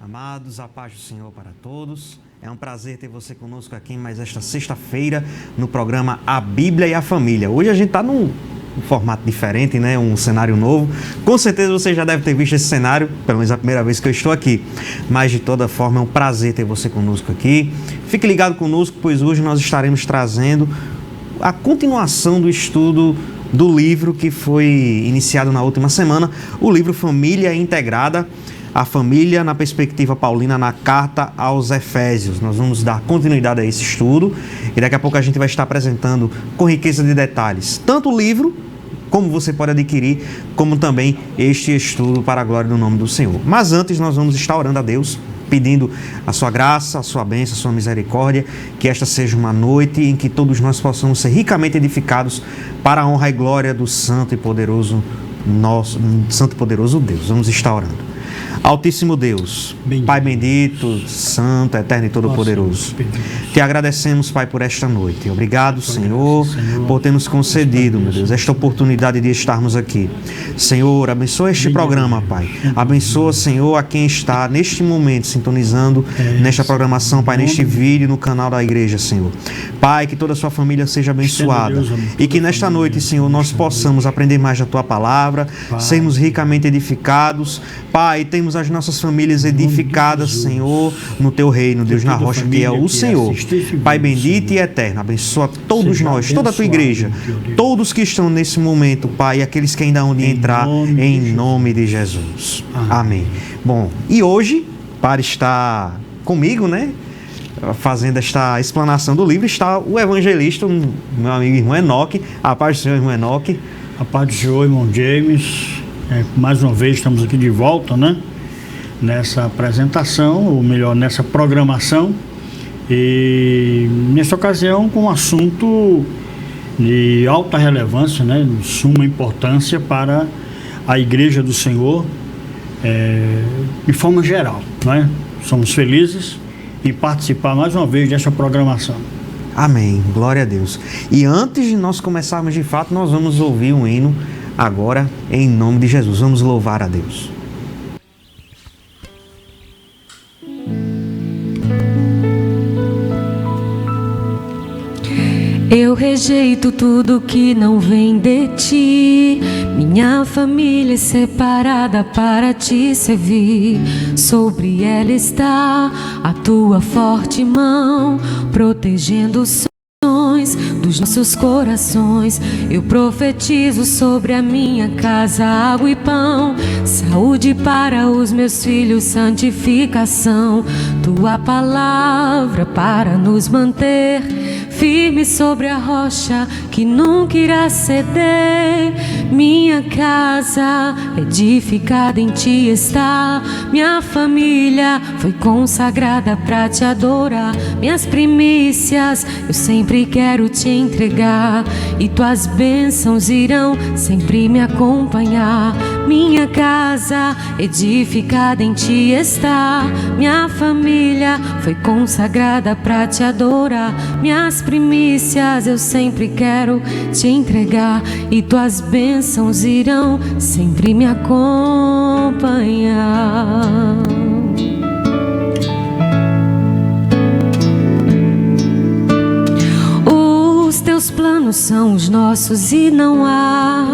Amados, a paz do Senhor para todos. É um prazer ter você conosco aqui em mais esta sexta-feira no programa A Bíblia e a Família. Hoje a gente está num formato diferente, né? Um cenário novo. Com certeza você já deve ter visto esse cenário, pelo menos a primeira vez que eu estou aqui. Mas de toda forma é um prazer ter você conosco aqui. Fique ligado conosco, pois hoje nós estaremos trazendo a continuação do estudo do livro que foi iniciado na última semana, o livro Família Integrada, a família na perspectiva paulina na carta aos Efésios. Nós vamos dar continuidade a esse estudo e daqui a pouco a gente vai estar apresentando com riqueza de detalhes tanto o livro, como você pode adquirir, como também este estudo para a glória do nome do Senhor. Mas antes nós vamos estar orando a Deus, pedindo a sua graça, a sua bênção, a sua misericórdia, que esta seja uma noite em que todos nós possamos ser ricamente edificados para a honra e glória do santo e poderoso Deus. Vamos estar orando. Altíssimo Deus, bendito. Pai bendito, santo, eterno e todo-poderoso, te agradecemos, Pai, por esta noite. Obrigado, Senhor, por ter nos concedido, meu Deus, esta oportunidade de estarmos aqui. Senhor, abençoa este programa, Pai. Abençoa, Senhor, a quem está neste momento sintonizando nesta programação, Pai, neste vídeo, no canal da igreja, Senhor. Pai, que toda a sua família seja abençoada e que nesta noite, Senhor, nós possamos aprender mais da Tua Palavra, sermos ricamente edificados. Pai, temos as nossas famílias edificadas, Senhor, no Teu reino, Deus, na rocha que é o Senhor. Pai bendito e eterno, abençoa todos nós, toda a Tua igreja, todos que estão nesse momento, Pai, e aqueles que ainda hão de entrar, em nome de Jesus. Amém. Bom, e hoje, para estar comigo, né, fazendo esta explanação do livro, está o evangelista, meu amigo irmão Enoque. A paz do Senhor, irmão Enoque. A paz do Senhor, irmão James. Mais uma vez estamos aqui de volta, né? Nessa apresentação, ou melhor, nessa programação. E nessa ocasião com um assunto de alta relevância, né? De suma importância para a Igreja do Senhor, de forma geral, né? Somos felizes em participar mais uma vez dessa programação. Amém, glória a Deus. E antes de nós começarmos de fato, nós vamos ouvir um hino agora, em nome de Jesus. Vamos louvar a Deus. Eu rejeito tudo que não vem de ti. Minha família é separada para te servir. Sobre ela está a tua forte mão, protegendo os sonhos dos nossos corações. Eu profetizo sobre a minha casa água e pão, saúde para os meus filhos, santificação. Tua palavra para nos manter firme sobre a rocha que nunca irá ceder. Minha casa edificada em ti está. Minha família foi consagrada pra te adorar. Minhas primícias eu sempre quero te entregar, e tuas bênçãos irão sempre me acompanhar. Minha casa edificada em ti está. Minha família foi consagrada pra te adorar. Minhas primícias eu sempre quero te entregar, e tuas bênçãos irão sempre me acompanhar. Os teus planos são os nossos e não há,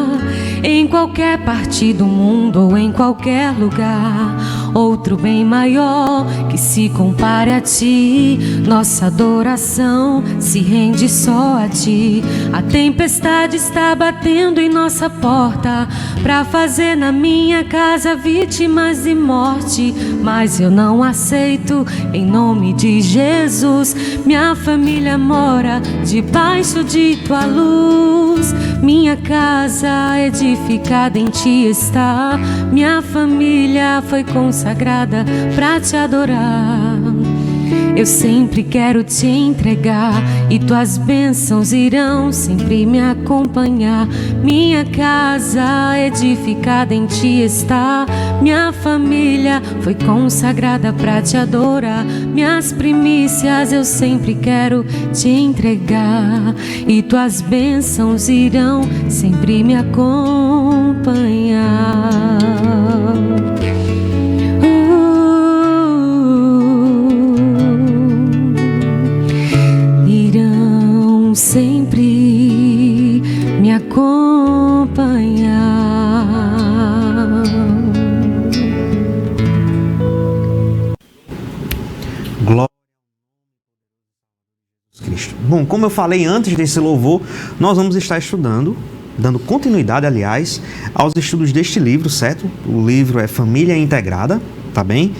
em qualquer parte do mundo ou em qualquer lugar, outro bem maior que se compare a ti. Nossa adoração se rende só a ti. A tempestade está batendo em nossa porta pra fazer na minha casa vítimas de morte, mas eu não aceito, em nome de Jesus. Minha família mora debaixo de tua luz. Minha casa edificada em ti está. Minha família foi consagrada pra te adorar. Eu sempre quero te entregar, e tuas bênçãos irão sempre me acompanhar. Minha casa edificada em ti está. Minha família foi consagrada pra te adorar. Minhas primícias eu sempre quero te entregar, e tuas bênçãos irão sempre me acompanhar. Bom, como eu falei antes desse louvor, nós vamos estar estudando, dando continuidade, aliás, aos estudos deste livro, certo? O livro é Família Integrada, tá bem?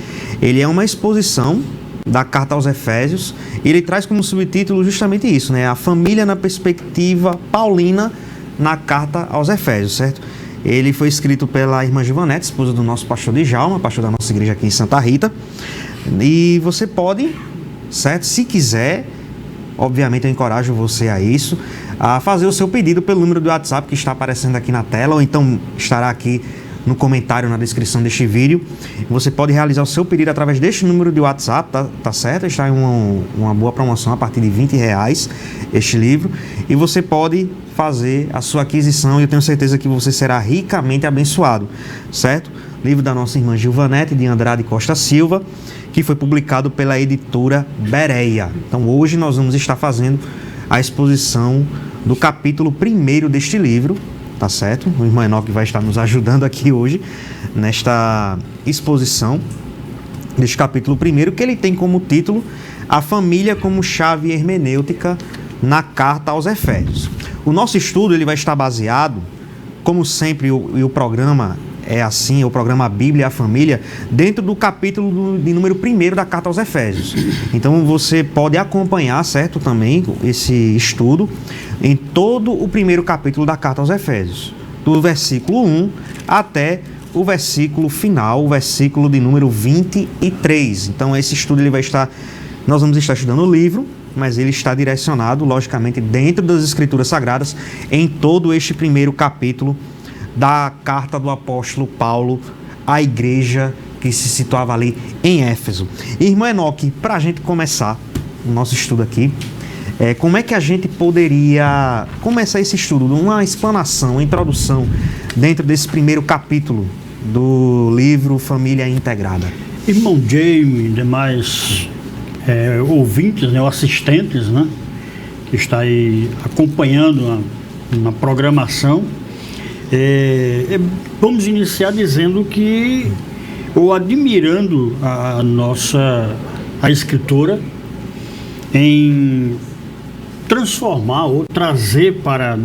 Ele é uma exposição da carta aos Efésios, e ele traz como subtítulo justamente isso, né? A família na perspectiva paulina na carta aos Efésios, certo? Ele foi escrito pela irmã Givanete, esposa do nosso pastor Djalma, pastor da nossa igreja aqui em Santa Rita. E você pode, certo? Se quiser, obviamente eu encorajo você a isso, a fazer o seu pedido pelo número do WhatsApp que está aparecendo aqui na tela, ou então estará aqui no comentário, na descrição deste vídeo. Você pode realizar o seu pedido através deste número de WhatsApp, tá certo? Está em uma boa promoção a partir de R$20 este livro. E você pode fazer a sua aquisição e eu tenho certeza que você será ricamente abençoado, certo? Livro da nossa irmã Gilvanete de Andrade Costa Silva, que foi publicado pela editora Bereia. Então hoje nós vamos estar fazendo a exposição do capítulo 1º deste livro, tá certo? O irmão Enoque vai estar nos ajudando aqui hoje nesta exposição deste capítulo 1º, que ele tem como título A Família como Chave Hermenêutica na Carta aos Efésios. O nosso estudo ele vai estar baseado, como sempre o programa é assim, o programa Bíblia e a Família, dentro do capítulo de número 1º da Carta aos Efésios. Então você pode acompanhar, certo, também esse estudo em todo o 1º capítulo da Carta aos Efésios, do versículo 1 até o versículo final, o versículo de número 23. Então esse estudo ele vai estar, nós vamos estar estudando o livro, mas ele está direcionado, logicamente, dentro das Escrituras Sagradas, em todo este 1º capítulo da carta do apóstolo Paulo à igreja que se situava ali em Éfeso. Irmão Enoque, para a gente começar o nosso estudo aqui, como é que a gente poderia começar esse estudo? Uma explanação, uma introdução dentro desse 1º capítulo do livro Família Integrada. Irmão Jamie e demais ouvintes, né, ou assistentes, né, que está aí acompanhando uma programação, vamos iniciar dizendo que, ou admirando a escritora em transformar ou trazer para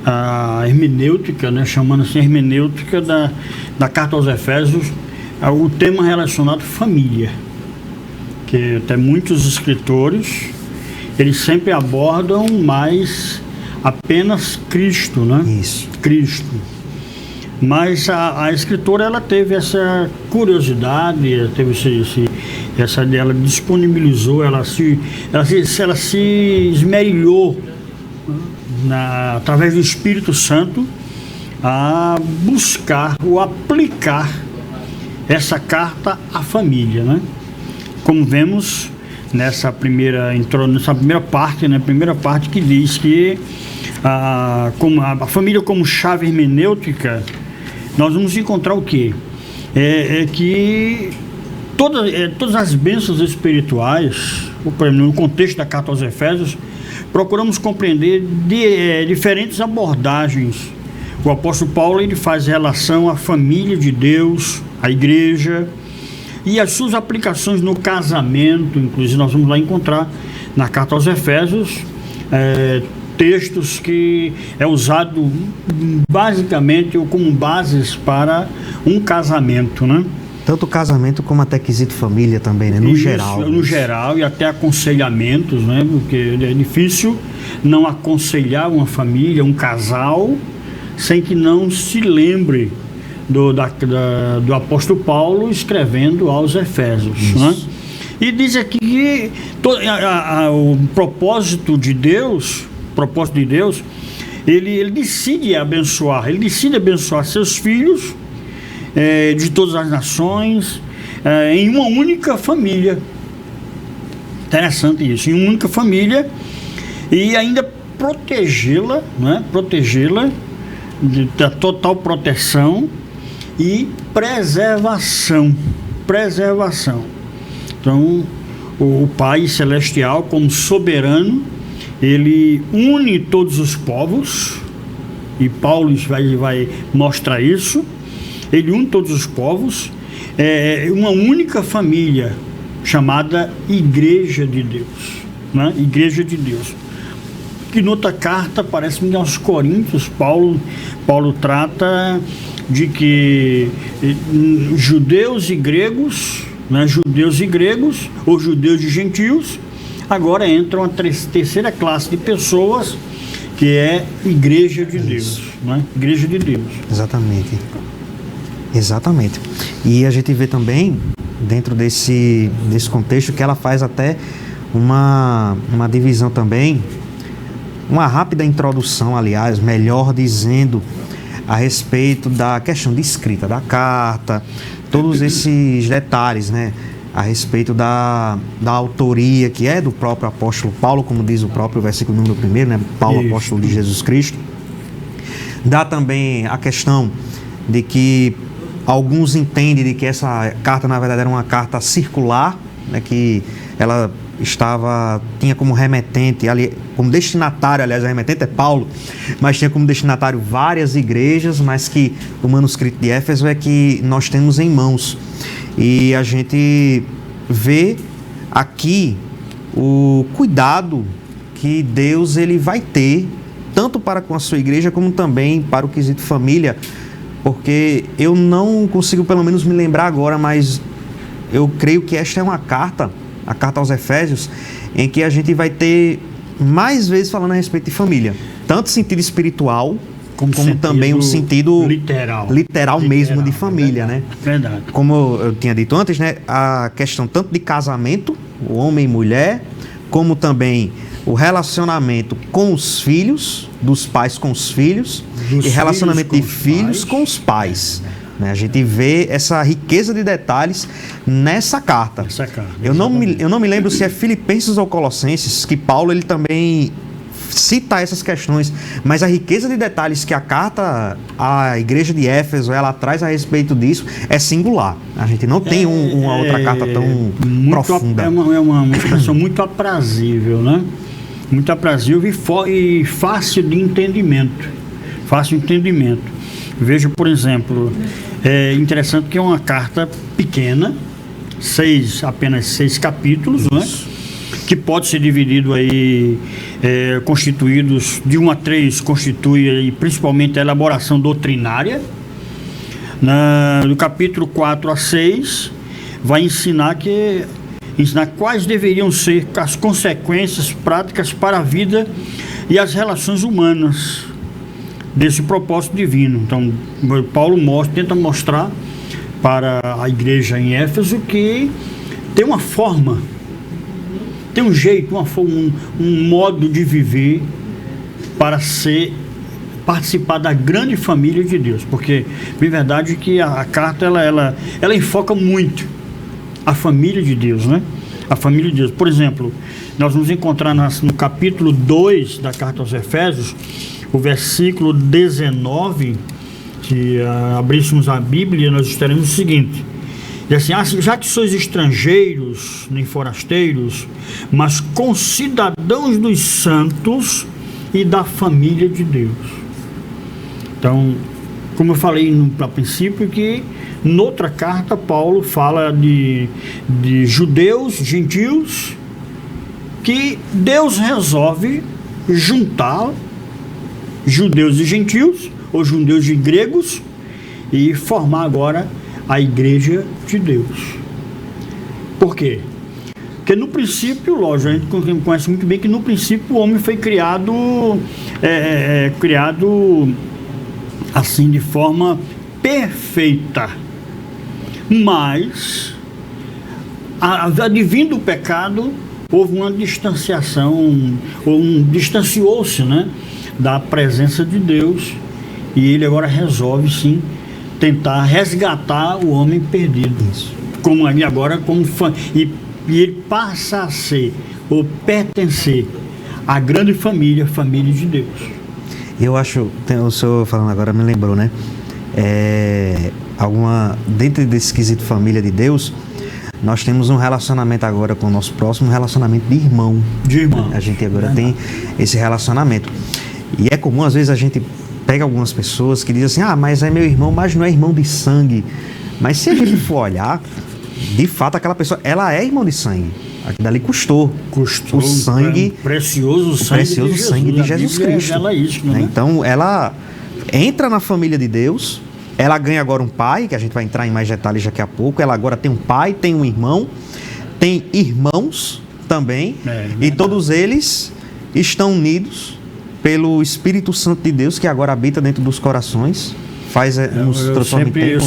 a hermenêutica, né, chamando assim hermenêutica da carta aos Efésios, o tema relacionado à família, que até muitos escritores eles sempre abordam mais apenas Cristo, né? Isso. Cristo. Mas a escritora ela teve essa curiosidade, ela disponibilizou, ela se esmerilhou através do Espírito Santo a buscar ou aplicar essa carta à família, né? Como vemos nessa primeira parte, né? Primeira parte que diz que a família como chave hermenêutica, nós vamos encontrar o quê? Que todas as bênçãos espirituais, no contexto da carta aos Efésios, procuramos compreender diferentes abordagens. O apóstolo Paulo ele faz relação à família de Deus, à igreja, e as suas aplicações no casamento. Inclusive nós vamos lá encontrar na carta aos Efésios textos que é usado basicamente ou como bases para um casamento, né? Tanto o casamento como até quesito família também, né? No geral. No geral, e até aconselhamentos, né? Porque é difícil não aconselhar uma família, um casal, sem que não se lembre do apóstolo Paulo escrevendo aos Efésios, né? E diz aqui que o propósito de Deus, ele decide abençoar seus filhos de todas as nações em uma única família. Interessante isso, em uma única família, e ainda protegê-la, né? Da total proteção e preservação. Então, o Pai Celestial, como soberano, ele une todos os povos, e Paulo vai mostrar isso. Ele une todos os povos, uma única família chamada Igreja de Deus, né? Igreja de Deus. que noutra carta, parece-me aos Coríntios, Paulo trata de que judeus e gregos, né, judeus e gregos, ou judeus e gentios, agora entram a terceira classe de pessoas, que é Igreja de Deus, né? Igreja de Deus. Exatamente. E a gente vê também, dentro desse contexto, que ela faz até uma divisão também, uma rápida introdução, aliás, melhor dizendo, a respeito da questão de escrita da carta, todos esses detalhes, né? A respeito da autoria, que é do próprio apóstolo Paulo, como diz o próprio versículo número 1, né? Paulo, isso, apóstolo de Jesus Cristo. Dá também a questão de que alguns entendem de que essa carta, na verdade, era uma carta circular, né? Que ela tinha como remetente, como destinatário, aliás, a remetente é Paulo, mas tinha como destinatário várias igrejas, mas que o manuscrito de Éfeso é que nós temos em mãos. E a gente vê aqui o cuidado que Deus ele vai ter, tanto para com a sua igreja, como também para o quesito família, porque eu não consigo pelo menos me lembrar agora, mas eu creio que esta é uma carta, a carta aos Efésios, em que a gente vai ter mais vezes falando a respeito de família, tanto sentido espiritual, como também um sentido literal mesmo de família, verdade, né? Verdade. Como eu tinha dito antes, né? A questão tanto de casamento, o homem e mulher, como também o relacionamento com os filhos, dos pais com os filhos, e relacionamento de filhos com os pais. Né? A gente vê essa riqueza de detalhes nessa carta. Eu não me lembro se é Filipenses ou Colossenses, que Paulo ele também cita essas questões, mas a riqueza de detalhes que a carta à igreja de Éfeso ela traz a respeito disso é singular. A gente não tem uma outra carta tão profunda. É uma expressão muito aprazível, né? Muito aprazível e fácil de entendimento. Fácil de entendimento. Veja, por exemplo, é interessante que é uma carta pequena, apenas 6 capítulos, né? Que pode ser dividido aí, constituídos de 1 a 3, constitui aí, principalmente a elaboração doutrinária. Do capítulo 4 a 6, vai ensinar quais deveriam ser as consequências práticas para a vida e as relações humanas desse propósito divino. Então, Paulo tenta mostrar para a igreja em Éfeso que tem uma forma, tem um jeito, um modo de viver para participar da grande família de Deus, porque é verdade que a carta ela enfoca muito a família de Deus, né? A família de Deus. Por exemplo, nós vamos encontrar no capítulo 2 da carta aos Efésios, o versículo 19, se abríssemos a Bíblia, nós estaremos o seguinte: diz assim, já que sois estrangeiros, nem forasteiros, mas concidadãos dos santos e da família de Deus. Então, como eu falei a princípio, que noutra carta Paulo fala de judeus, gentios, que Deus resolve juntar judeus e gentios, ou judeus e gregos, e formar agora a igreja de Deus. Por quê? Porque no princípio, lógico, a gente conhece muito bem que no princípio o homem foi criado assim de forma perfeita, mas advindo o pecado, houve uma distanciação, distanciou-se, né, da presença de Deus, e ele agora resolve sim tentar resgatar o homem perdido. Como agora, e ele passa a ser ou pertencer à grande família de Deus. Eu acho, o senhor falando agora me lembrou, né? Dentro desse quesito família de Deus, nós temos um relacionamento agora com o nosso próximo, um relacionamento de irmão. De irmão. A gente agora tem esse relacionamento. E é comum, às vezes, a gente pega algumas pessoas que dizem assim, mas é meu irmão, mas não é irmão de sangue. Mas se a gente for olhar, de fato, aquela pessoa, ela é irmão de sangue. Dali custou o sangue, precioso sangue de Jesus Cristo. Isso, né? Então, ela entra na família de Deus, ela ganha agora um pai, que a gente vai entrar em mais detalhes daqui a pouco. Ela agora tem um pai, tem um irmão, tem irmãos também, e todos eles estão unidos pelo Espírito Santo de Deus, que agora habita dentro dos corações, nos transforma em tempo.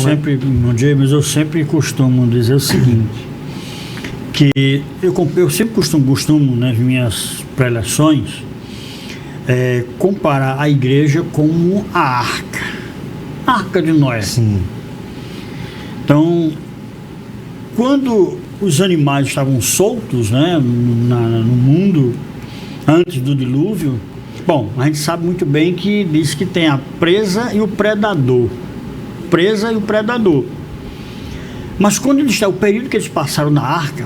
Eu sempre costumo dizer o seguinte, que eu sempre costumo nas minhas preleções comparar a igreja como a arca de Noé. Sim. Então, quando os animais estavam soltos, né, no mundo antes do dilúvio, bom, a gente sabe muito bem que diz que tem a presa e o predador. Mas quando o período que eles passaram na arca,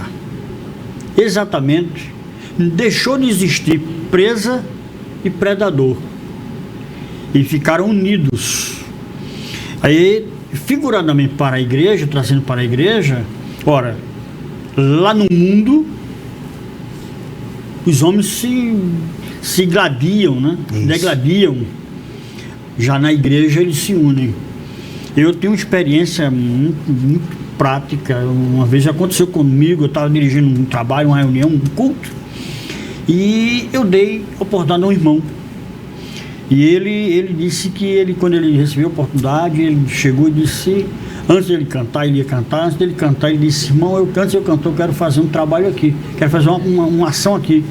exatamente, deixou de existir presa e predador. E ficaram unidos. Aí, figuradamente para a igreja, trazendo para a igreja, ora, lá no mundo, os homens se gladiam, né? Degladiam. Já na igreja eles se unem. Eu tenho uma experiência muito prática. Uma vez aconteceu comigo, eu estava dirigindo um trabalho, uma reunião, um culto, e eu dei oportunidade a um irmão. E ele disse que quando ele recebeu a oportunidade, ele chegou e disse, antes dele cantar, ele disse, irmão, antes eu canto, eu quero fazer um trabalho aqui, quero fazer uma ação aqui.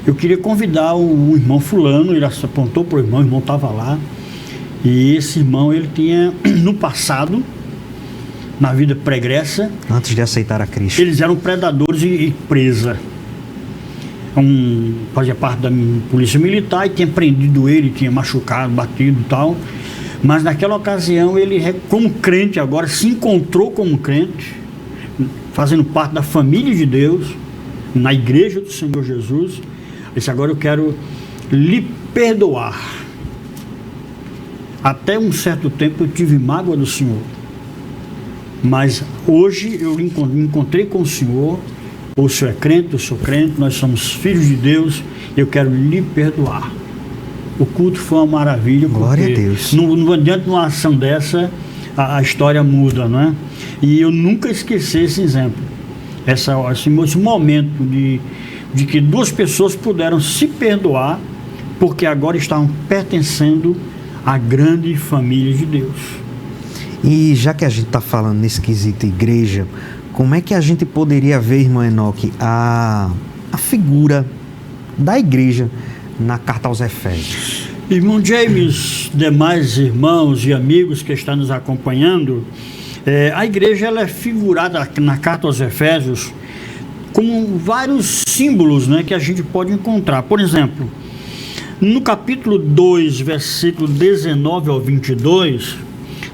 Eu queria convidar o irmão fulano, ele apontou para o irmão estava lá, e esse irmão, ele tinha, no passado, na vida pregressa, antes de aceitar a Cristo, eles eram predadores e presa. Fazia parte da polícia militar e tinha prendido ele, tinha machucado, batido e tal. Mas naquela ocasião ele, como crente agora, se encontrou como crente, fazendo parte da família de Deus, na igreja do Senhor Jesus. Disse, agora eu quero lhe perdoar. Até um certo tempo eu tive mágoa do Senhor. Mas hoje eu me encontrei com o Senhor. O senhor é crente, eu sou crente, nós somos filhos de Deus, eu quero lhe perdoar. O culto foi uma maravilha. Glória a Deus. Diante de uma ação dessa, a história muda, não é? E eu nunca esqueci esse exemplo. Esse momento de que duas pessoas puderam se perdoar, porque agora estavam pertencendo à grande família de Deus. E já que a gente está falando nesse quesito igreja, como é que a gente poderia ver, irmão Enoque, a figura da igreja na carta aos Efésios? Irmão James, demais irmãos e amigos que estão nos acompanhando, a igreja ela é figurada na carta aos Efésios com vários símbolos, né, que a gente pode encontrar. Por exemplo, no capítulo 2, versículo 19 ao 22,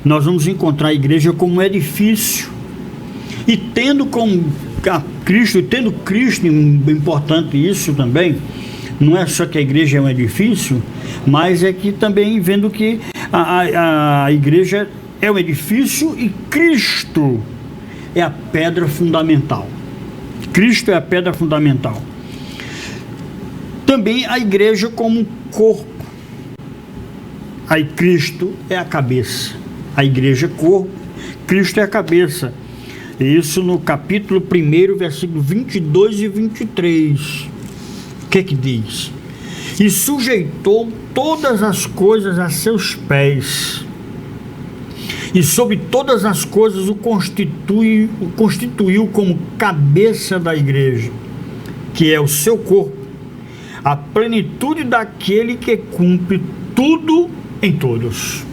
nós vamos encontrar a igreja como um edifício. E tendo Cristo, importante isso também, não é só que a igreja é um edifício, mas é que também vendo que a igreja é um edifício e Cristo é a pedra fundamental. Cristo é a pedra fundamental. Também a igreja como um corpo. Aí Cristo é a cabeça. A igreja é corpo, Cristo é a cabeça. Isso no capítulo 1, versículo 22 e 23. O que diz? E sujeitou todas as coisas a seus pés, e sobre todas as coisas o constituiu como cabeça da igreja, que é o seu corpo, a plenitude daquele que cumpre tudo em todos.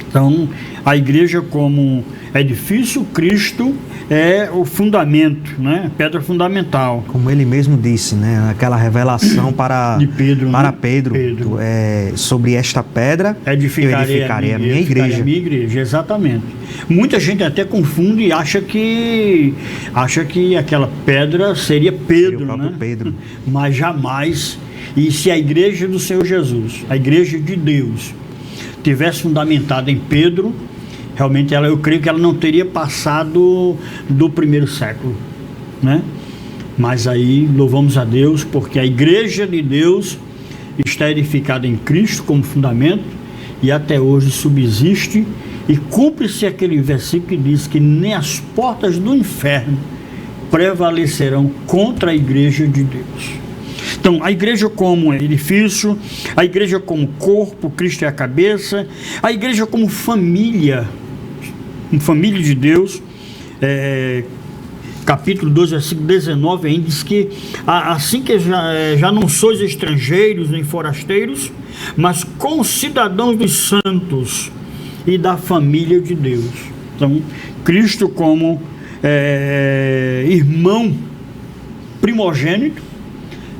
Então, a igreja como edifício, Cristo é o fundamento, né? Pedra fundamental. Como ele mesmo disse, né? Aquela revelação para Pedro, sobre esta pedra edificarei a minha igreja. Exatamente. Muita gente até confunde e acha que aquela pedra seria Pedro, né? Pedro. Mas jamais. E se a igreja do Senhor Jesus, a igreja de Deus, tivesse fundamentada em Pedro, realmente eu creio que ela não teria passado do primeiro século. né? Mas aí louvamos a Deus porque a igreja de Deus está edificada em Cristo como fundamento e até hoje subsiste, e cumpre-se aquele versículo que diz que nem as portas do inferno prevalecerão contra a igreja de Deus. Então, a igreja como edifício, a igreja como corpo, Cristo é a cabeça, a igreja como família de Deus, capítulo 2, versículo 19, ainda diz que assim que já não sois estrangeiros nem forasteiros, mas concidadãos dos santos e da família de Deus. Então, Cristo como irmão primogênito,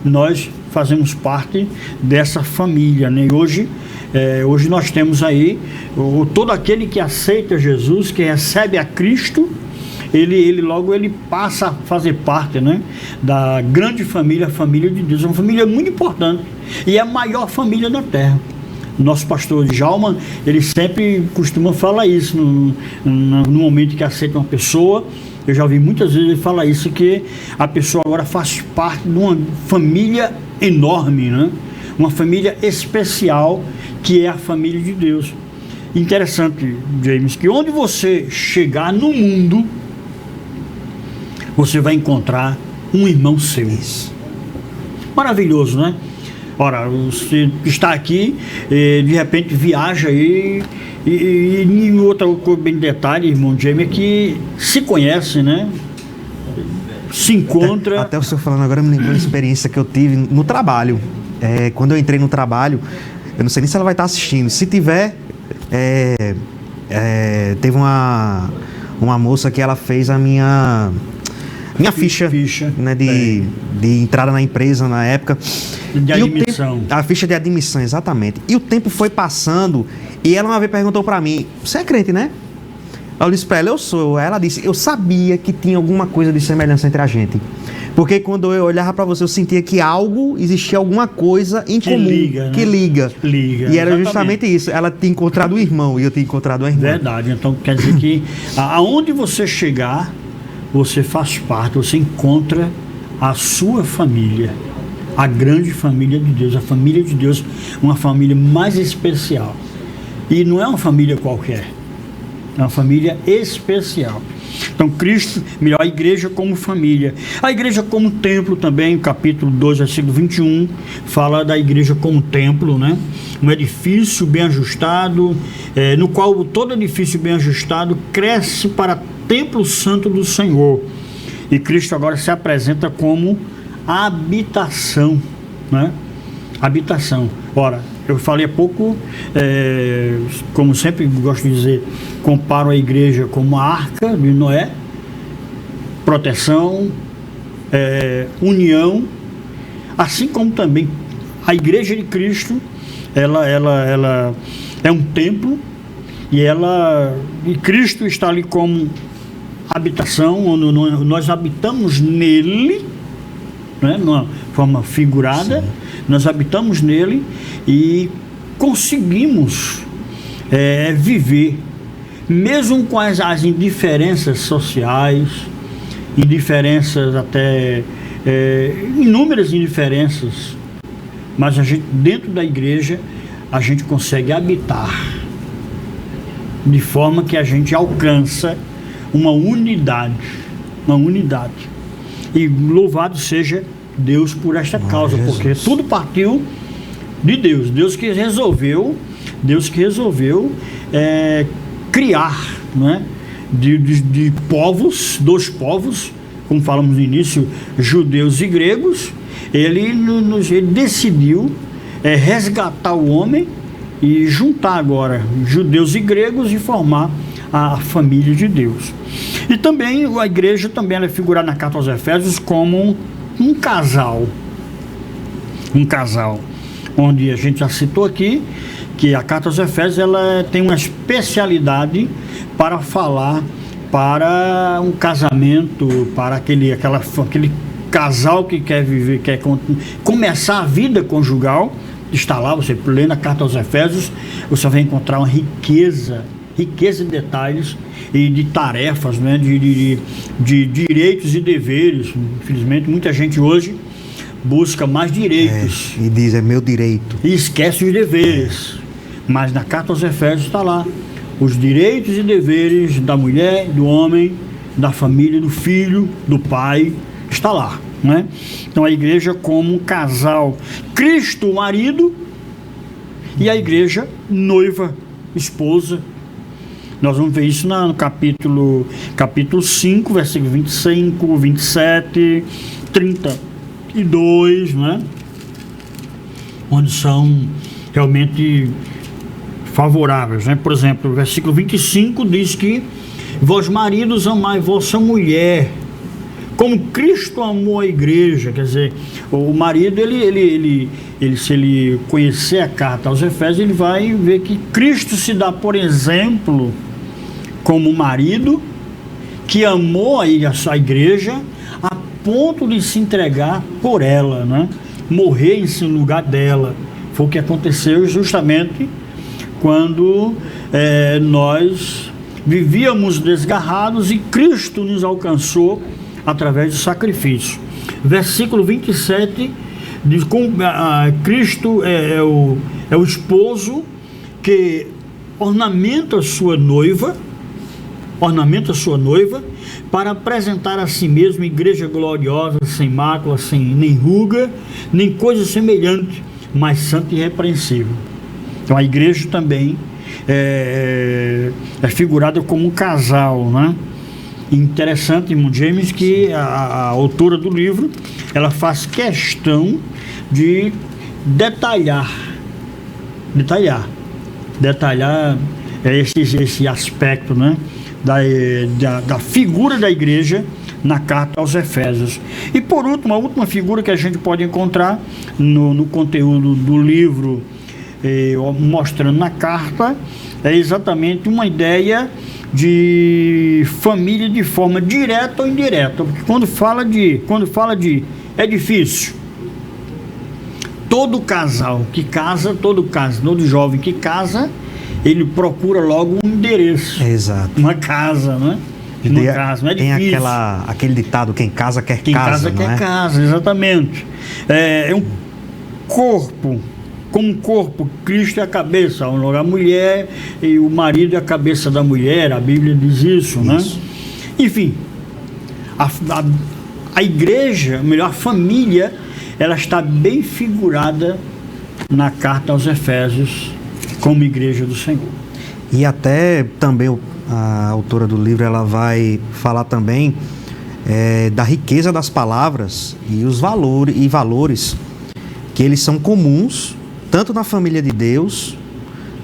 nós fazemos parte dessa família, né? E hoje nós temos aí todo aquele que aceita Jesus, que recebe a Cristo, ele logo passa a fazer parte, né, da grande família, a família de Deus. É uma família muito importante e é a maior família da terra. Nosso pastor Djalma, ele sempre costuma falar isso no momento que aceita uma pessoa. Eu já ouvi muitas vezes ele falar isso, que a pessoa agora faz parte de uma família enorme, né? Uma família especial, que é a família de Deus. Interessante, James, que onde você chegar no mundo, você vai encontrar um irmão seu. Maravilhoso, né? Ora, você está aqui, de repente viaja aí, e outra coisa bem detalhe, irmão James, é que se conhece, né? Se encontra. Até o senhor falando agora me lembrou uma experiência que eu tive no trabalho. Quando eu entrei no trabalho, eu não sei nem se ela vai estar assistindo. Se tiver, teve uma moça que ela fez a minha ficha, né, de entrada na empresa na época. De admissão. A ficha de admissão, exatamente. E o tempo foi passando e ela uma vez perguntou pra mim: você é crente, né? Eu disse pra ela: eu sou. Ela disse: eu sabia que tinha alguma coisa de semelhança entre a gente. Porque quando eu olhava pra você, eu sentia que existia alguma coisa em comum, que liga. E era justamente isso. Ela tinha encontrado o irmão e eu tinha encontrado a irmã. Verdade. Então quer dizer que aonde você chegar, você faz parte, você encontra a sua família, a grande família de Deus, a família de Deus, uma família mais especial. E não é uma família qualquer, é uma família especial. Então, Cristo, melhor, a igreja como família. A igreja como templo também, capítulo 2, versículo 21, fala da igreja como templo, né? Um edifício bem ajustado, no qual todo edifício bem ajustado cresce para templo santo do Senhor. E Cristo agora se apresenta como habitação, né? Habitação. Ora, eu falei há pouco, como sempre gosto de dizer, comparo a igreja como a arca de Noé, proteção, união, assim como também a igreja de Cristo, ela é um templo, e Cristo está ali como habitação, onde nós habitamos nele, né, numa forma figurada. Sim. Nós habitamos nele e conseguimos viver, mesmo com as indiferenças sociais, indiferenças até, inúmeras indiferenças, mas a gente, dentro da igreja, a gente consegue habitar, de forma que a gente alcança uma unidade. E louvado seja Deus por esta causa, porque tudo partiu de Deus. Deus que resolveu criar, né, de povos, dois povos, como falamos no início, judeus e gregos. Ele decidiu resgatar o homem e juntar agora judeus e gregos e formar a família de Deus. E também a igreja também é figurada na carta aos Efésios como um casal, onde a gente já citou aqui que a carta aos Efésios ela tem uma especialidade para falar para um casamento, para aquele casal que quer viver, quer começar a vida conjugal. Está lá, você lendo a carta aos Efésios, você vai encontrar uma riqueza riqueza de detalhes e de tarefas, né? de direitos e deveres. Infelizmente, muita gente hoje busca mais direitos. E diz, é meu direito. E esquece os deveres. Mas na carta aos Efésios está lá os direitos e deveres da mulher, do homem, da família, do filho, do pai, está lá, né? Então a igreja como um casal, Cristo o marido e a igreja noiva, esposa. Nós vamos ver isso no capítulo 5, versículo 25, 27, 32, né? Onde são realmente favoráveis, né? Por exemplo, o versículo 25 diz que vós maridos amai vossa mulher como Cristo amou a igreja. Quer dizer, o marido, ele se ele conhecer a carta aos Efésios, ele vai ver que Cristo se dá, por exemplo, como marido que amou a sua igreja a ponto de se entregar por ela, né? Morrer em lugar dela. Foi o que aconteceu justamente quando nós vivíamos desgarrados e Cristo nos alcançou através do sacrifício. Versículo 27 diz: Cristo é o esposo que ornamenta a sua noiva para apresentar a si mesmo igreja gloriosa, sem mácula, sem nem ruga, nem coisa semelhante, mas santa e irrepreensível. Então a igreja também é figurada como um casal, né? Interessante, irmão James, que a autora do livro, ela faz questão de detalhar esse aspecto, né? Da figura da igreja na carta aos Efésios. E por último, a última figura que a gente pode encontrar no conteúdo do livro, mostrando na carta, é exatamente uma ideia de família de forma direta ou indireta. Porque quando fala de edifício, todo casal que casa, todo jovem que casa, ele procura logo um endereço. Exato. Uma casa, né? Uma casa, não é difícil. Tem aquele ditado: quem casa quer quem casa. Quem casa quer casa, exatamente. É um corpo. Como um corpo, Cristo é a cabeça, a mulher e o marido é a cabeça da mulher, a Bíblia diz isso, né? Enfim, a igreja, melhor, a família, ela está bem figurada na carta aos Efésios como igreja do Senhor. E até também a autora do livro, ela vai falar também da riqueza das palavras e os valores que eles são comuns tanto na família de Deus,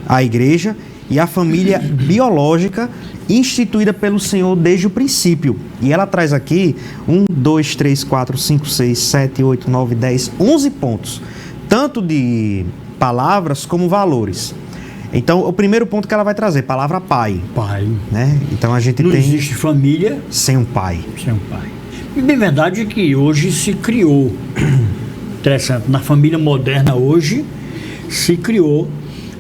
a igreja, e a família biológica instituída pelo Senhor desde o princípio. E ela traz aqui 1, 2, 3, 4, 5, 6, 7, 8, 9, 10, 11 pontos, tanto de palavras como valores. Então, o primeiro ponto que ela vai trazer, palavra pai. Pai. Né? Então, a gente não existe família sem um pai. Sem um pai. E bem verdade é que hoje se criou, interessante, na família moderna hoje, se criou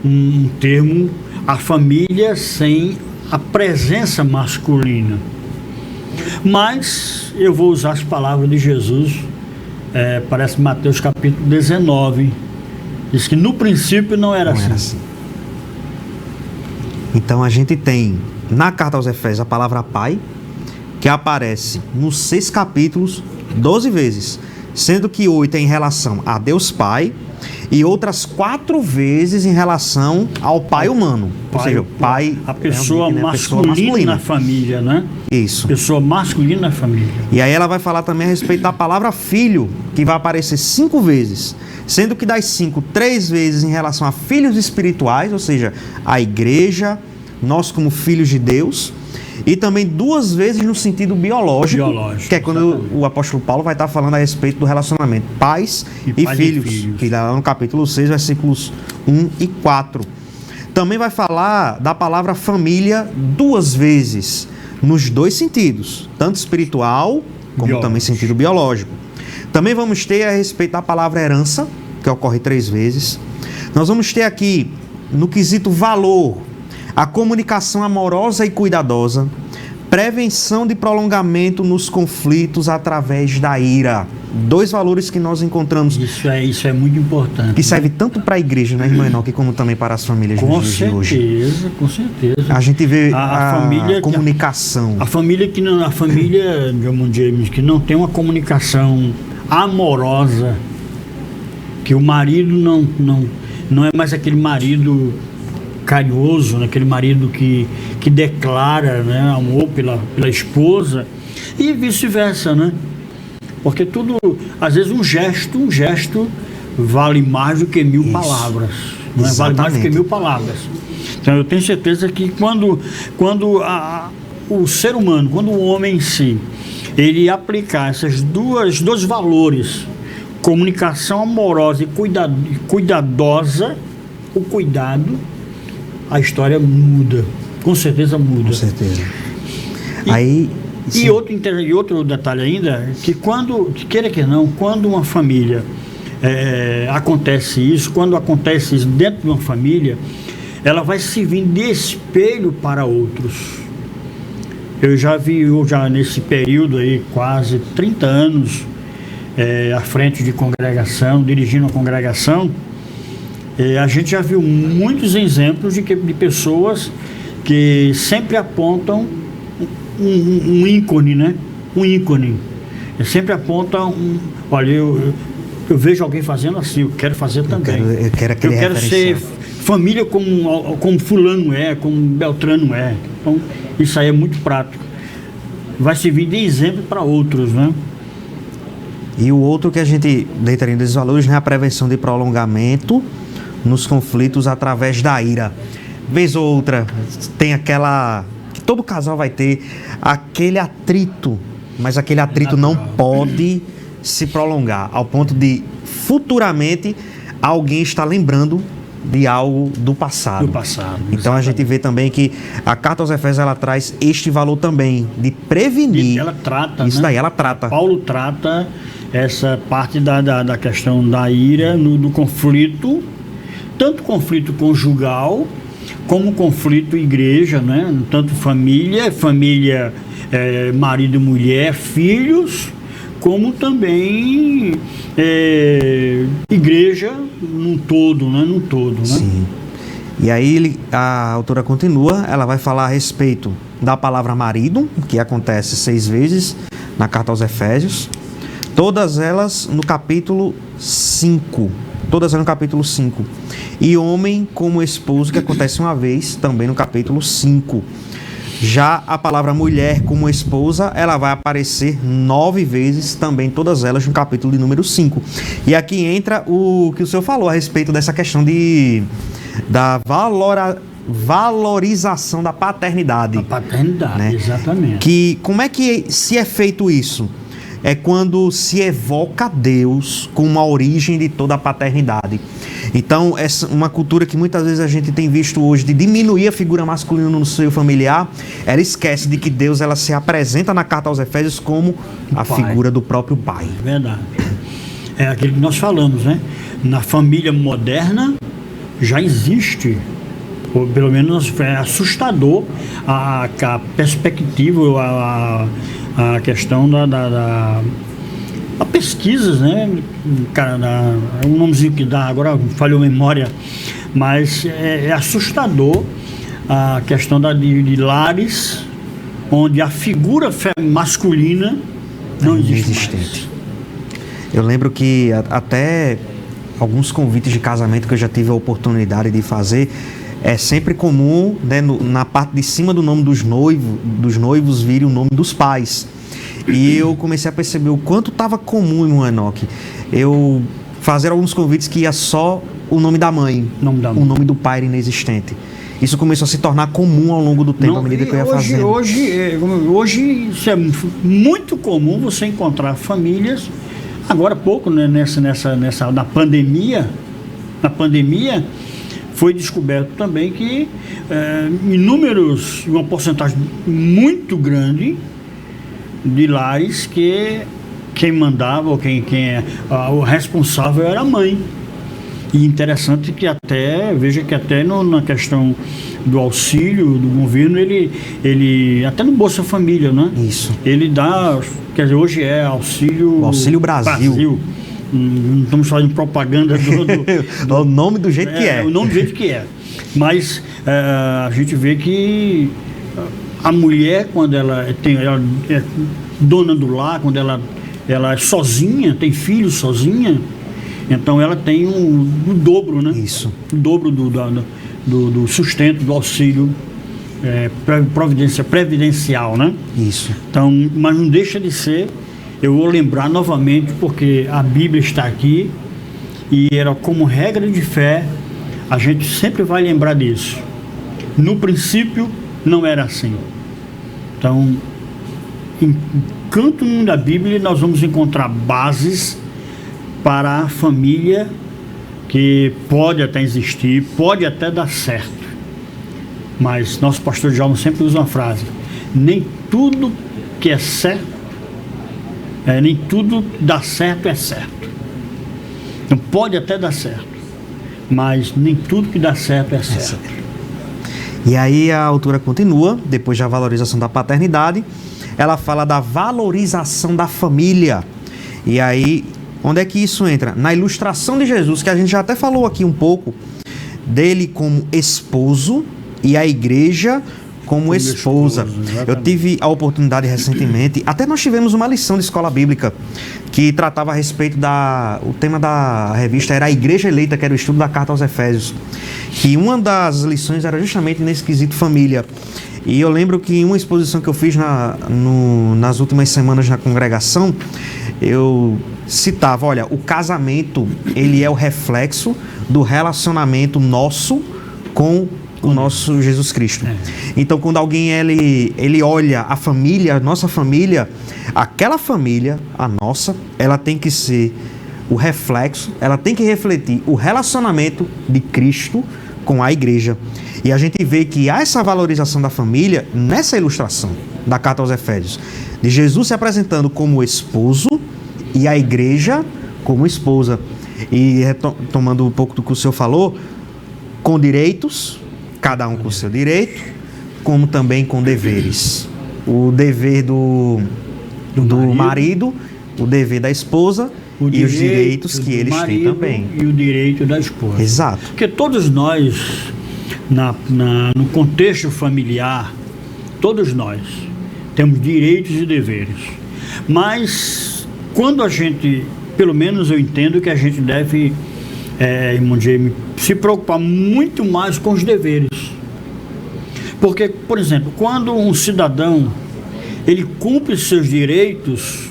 um termo, a família sem a presença masculina. Mas eu vou usar as palavras de Jesus, parece Mateus capítulo 19, diz que no princípio não era assim. Então a gente tem na carta aos Efésios a palavra pai, que aparece nos 6 capítulos 12 vezes, sendo que 8 é em relação a Deus Pai e outras 4 vezes em relação ao pai humano. Ou seja, o pai, a pessoa masculina na família, né? Isso. Pessoa masculina na família. E aí ela vai falar também a respeito da palavra filho, que vai aparecer 5 vezes, sendo que das 5, 3 vezes em relação a filhos espirituais, ou seja, a igreja, nós como filhos de Deus, e também 2 vezes no sentido biológico, que é quando exatamente. O apóstolo Paulo vai estar falando a respeito do relacionamento pais e filhos, que dá lá no capítulo 6, versículos 1 e 4. Também vai falar da palavra família 2 vezes, nos 2 sentidos, tanto espiritual como também sentido biológico. Também vamos ter a respeito da palavra herança, que ocorre 3 vezes. Nós vamos ter aqui, no quesito valor, a comunicação amorosa e cuidadosa, prevenção de prolongamento nos conflitos através da ira. 2 valores que nós encontramos. Isso é muito importante. Que serve tanto para a igreja, né, irmã Enoque, como também para as famílias nos dias de hoje. Com certeza. A gente vê a família, comunicação. A família de Drummond James que não tem uma comunicação amorosa, que o marido não é mais aquele marido carinhoso, né? Aquele marido que declara, né, amor pela esposa, e vice-versa, né? Porque tudo, às vezes um gesto vale mais do que 1000 palavras, né? Vale mais do que 1000 palavras. Então eu tenho certeza que quando o ser humano, quando o homem em si, ele aplicar esses dois valores, comunicação amorosa e cuidadosa, o cuidado, a história muda, com certeza muda. Com certeza. E outro detalhe ainda, que queira que não, quando uma família acontece isso dentro de uma família, ela vai servir de espelho para outros. Eu já nesse período aí, quase 30 anos, à frente de congregação, dirigindo a congregação, a gente já viu muitos exemplos de pessoas que sempre apontam um ícone, né? Um ícone. Sempre apontam olha, eu vejo alguém fazendo assim, eu quero fazer também. Eu quero ser família como fulano é, como Beltrano é. Então, isso aí é muito prático. Vai servir de exemplo para outros, né? E o outro que a gente deitaria desses valores, né, a prevenção de prolongamento nos conflitos através da ira. Vez ou outra, tem aquela... que todo casal vai ter aquele atrito, mas aquele atrito não pode se prolongar, ao ponto de futuramente alguém estar lembrando de algo do passado. Então a gente vê também que a carta aos Efésios, ela traz este valor também de prevenir. Ela trata, isso, né? Daí ela trata. Paulo trata essa parte da questão da ira, do conflito, tanto conflito conjugal como conflito igreja, né? Tanto família, marido e mulher, filhos, como também igreja num todo, né? Sim. E aí a autora continua, ela vai falar a respeito da palavra marido, que acontece 6 vezes na carta aos Efésios, todas elas no capítulo 5. E homem como esposo, que acontece uma vez também no capítulo 5. Já a palavra mulher como esposa, ela vai aparecer 9 vezes também, todas elas no capítulo de número 5. E aqui entra o que o senhor falou a respeito dessa questão da valorização da paternidade. A paternidade, né? Exatamente. Como é que se é feito isso? É quando se evoca Deus como a origem de toda a paternidade. Então, uma cultura que muitas vezes a gente tem visto hoje de diminuir a figura masculina no seio familiar, ela esquece de que Deus, ela se apresenta na carta aos Efésios como a figura do próprio Pai. Verdade. É aquilo que nós falamos, né? Na família moderna já existe, ou pelo menos é assustador a perspectiva, a questão da pesquisas, né? Um nomezinho que dá, agora falhou a memória, mas é assustador a questão de lares onde a figura masculina não existe mais. Eu lembro que até alguns convites de casamento que eu já tive a oportunidade de fazer, é sempre comum, né, na parte de cima do nome dos noivos vir o nome dos pais. E eu comecei a perceber o quanto estava comum, irmão Enoque, eu fazer alguns convites que ia só o nome da mãe, o nome do pai era inexistente. Isso começou a se tornar comum ao longo do tempo, à medida que eu ia fazendo. Hoje isso é muito comum você encontrar famílias, agora há pouco, né, na pandemia, foi descoberto também que uma porcentagem muito grande de lares que quem mandava, ou o responsável era a mãe. E interessante que veja que até na questão do auxílio do governo, ele até no Bolsa Família, né? Isso. Ele dá, quer dizer, hoje é auxílio... O Auxílio Brasil. Não estamos fazendo propaganda do o nome do jeito que é. O nome do jeito que é. Mas a gente vê que a mulher, quando ela é dona do lar, quando ela é sozinha, tem filhos sozinha, então ela tem o dobro, né? Isso. O dobro do sustento, do auxílio previdencial, né? Isso. Então, mas não deixa de ser, eu vou lembrar novamente, porque a Bíblia está aqui e era como regra de fé, a gente sempre vai lembrar disso. No princípio, não era assim. Então, em canto nenhum da Bíblia, nós vamos encontrar bases para a família que pode até existir, pode até dar certo. Mas nosso pastor Djalma sempre usa uma frase: nem tudo que é certo, nem tudo dá certo é certo. Então pode até dar certo, mas nem tudo que dá certo é certo. E aí a autora continua, depois da valorização da paternidade, ela fala da valorização da família. E aí, onde é que isso entra? Na ilustração de Jesus, que a gente já até falou aqui um pouco, dele como esposo e a igreja como esposa. Eu tive a oportunidade recentemente, até nós tivemos uma lição de escola bíblica que tratava a respeito o tema da revista era a Igreja Eleita, que era o estudo da carta aos Efésios, que uma das lições era justamente nesse quesito família. E eu lembro que em uma exposição que eu fiz nas últimas semanas na congregação, eu citava, olha, o casamento, ele é o reflexo do relacionamento nosso com o nosso Jesus Cristo. Então, quando alguém ele olha a família, a nossa família, aquela família, a nossa, ela tem que ser o reflexo, ela tem que refletir o relacionamento de Cristo com a igreja. E a gente vê que há essa valorização da família nessa ilustração da carta aos Efésios, de Jesus se apresentando como esposo e a igreja como esposa. E retomando um pouco do que o senhor falou, com direitos, cada um com seu direito, como também com deveres. O dever do marido, o dever da esposa e os direitos que eles têm também. E o direito da esposa. Exato. Porque todos nós, no contexto familiar, todos nós temos direitos e deveres. Mas quando a gente, pelo menos eu entendo que a gente deve, irmão Jaime, se preocupar muito mais com os deveres. Porque, por exemplo, quando um cidadão ele cumpre seus direitos,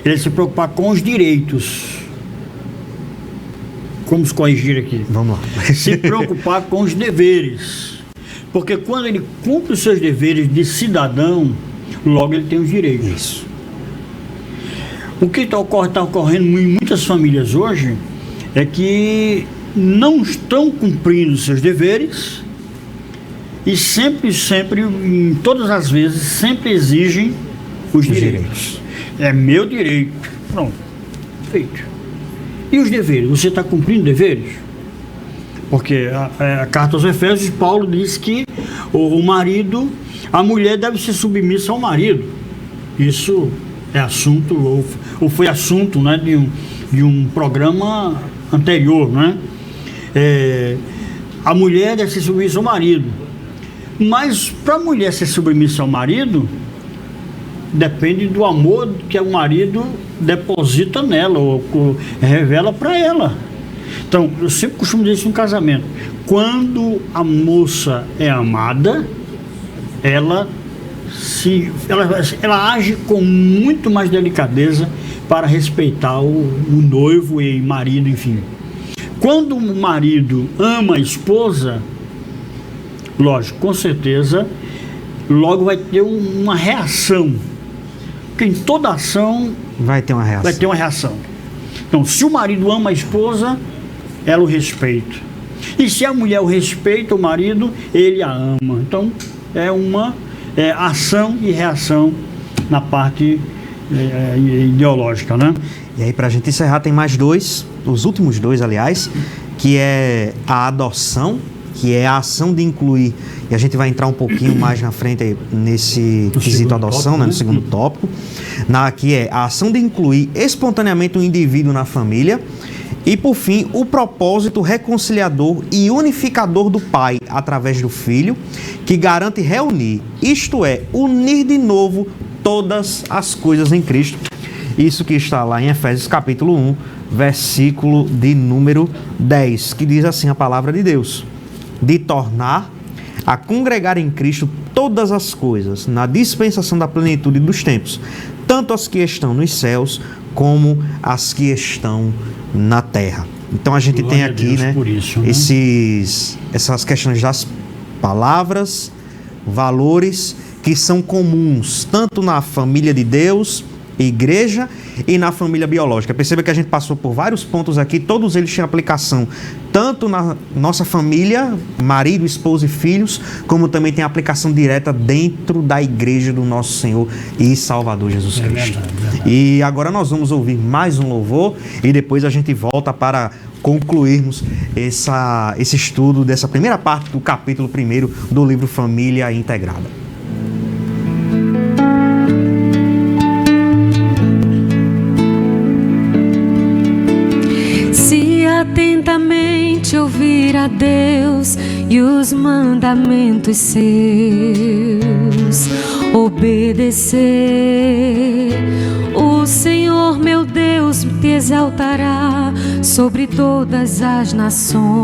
ele se preocupar com os direitos. Vamos corrigir aqui. Vamos lá. Se preocupar com os deveres. Porque quando ele cumpre os seus deveres de cidadão, logo ele tem os direitos. Isso. O que está ocorrendo em muitas famílias hoje é que não estão cumprindo seus deveres e sempre, em todas as vezes, sempre exigem os direitos. É meu direito. Pronto. Feito. E os deveres? Você está cumprindo deveres? Porque a carta aos Efésios, Paulo diz que a mulher deve ser submissa ao marido. Isso é assunto, ou foi assunto, né, de um programa anterior, né? A mulher deve ser submissa ao marido. Mas para a mulher ser submissa ao marido, depende do amor que o marido deposita nela, ou revela para ela. Então, eu sempre costumo dizer isso no casamento. Quando a moça é amada, ela age com muito mais delicadeza para respeitar o noivo e marido, enfim. Quando o marido ama a esposa, lógico, com certeza, logo vai ter uma reação. Porque em toda ação vai ter uma reação. Então, se o marido ama a esposa, ela o respeita. E se a mulher o respeita, o marido, ele a ama. Então, é uma ação e reação na parte ideológica, né? E aí, para a gente encerrar, tem mais dois, os últimos dois, aliás, que é a adoção que é a ação de incluir, e a gente vai entrar um pouquinho mais na frente nesse quesito adoção, né, no segundo tópico, que é a ação de incluir espontaneamente um indivíduo na família. E, por fim, o propósito reconciliador e unificador do Pai através do Filho, que garante reunir, isto é, unir de novo todas as coisas em Cristo. Isso que está lá em Efésios capítulo 1, versículo de número 10, que diz assim a palavra de Deus: de tornar a congregar em Cristo todas as coisas, na dispensação da plenitude dos tempos, tanto as que estão nos céus, como as que estão na terra. Então a gente tem aqui, né, essas questões das palavras, valores que são comuns tanto na família de Deus, igreja, e na família biológica. Perceba que a gente passou por vários pontos aqui, todos eles têm aplicação tanto na nossa família, marido, esposa e filhos, como também tem aplicação direta dentro da igreja do nosso Senhor e Salvador Jesus Cristo. Verdade. E agora nós vamos ouvir mais um louvor e depois a gente volta para concluirmos esse estudo dessa primeira parte do capítulo 1 do livro Família Integrada. Atentamente ouvir a Deus e os mandamentos seus, obedecer. O Senhor meu Deus te exaltará sobre todas as nações.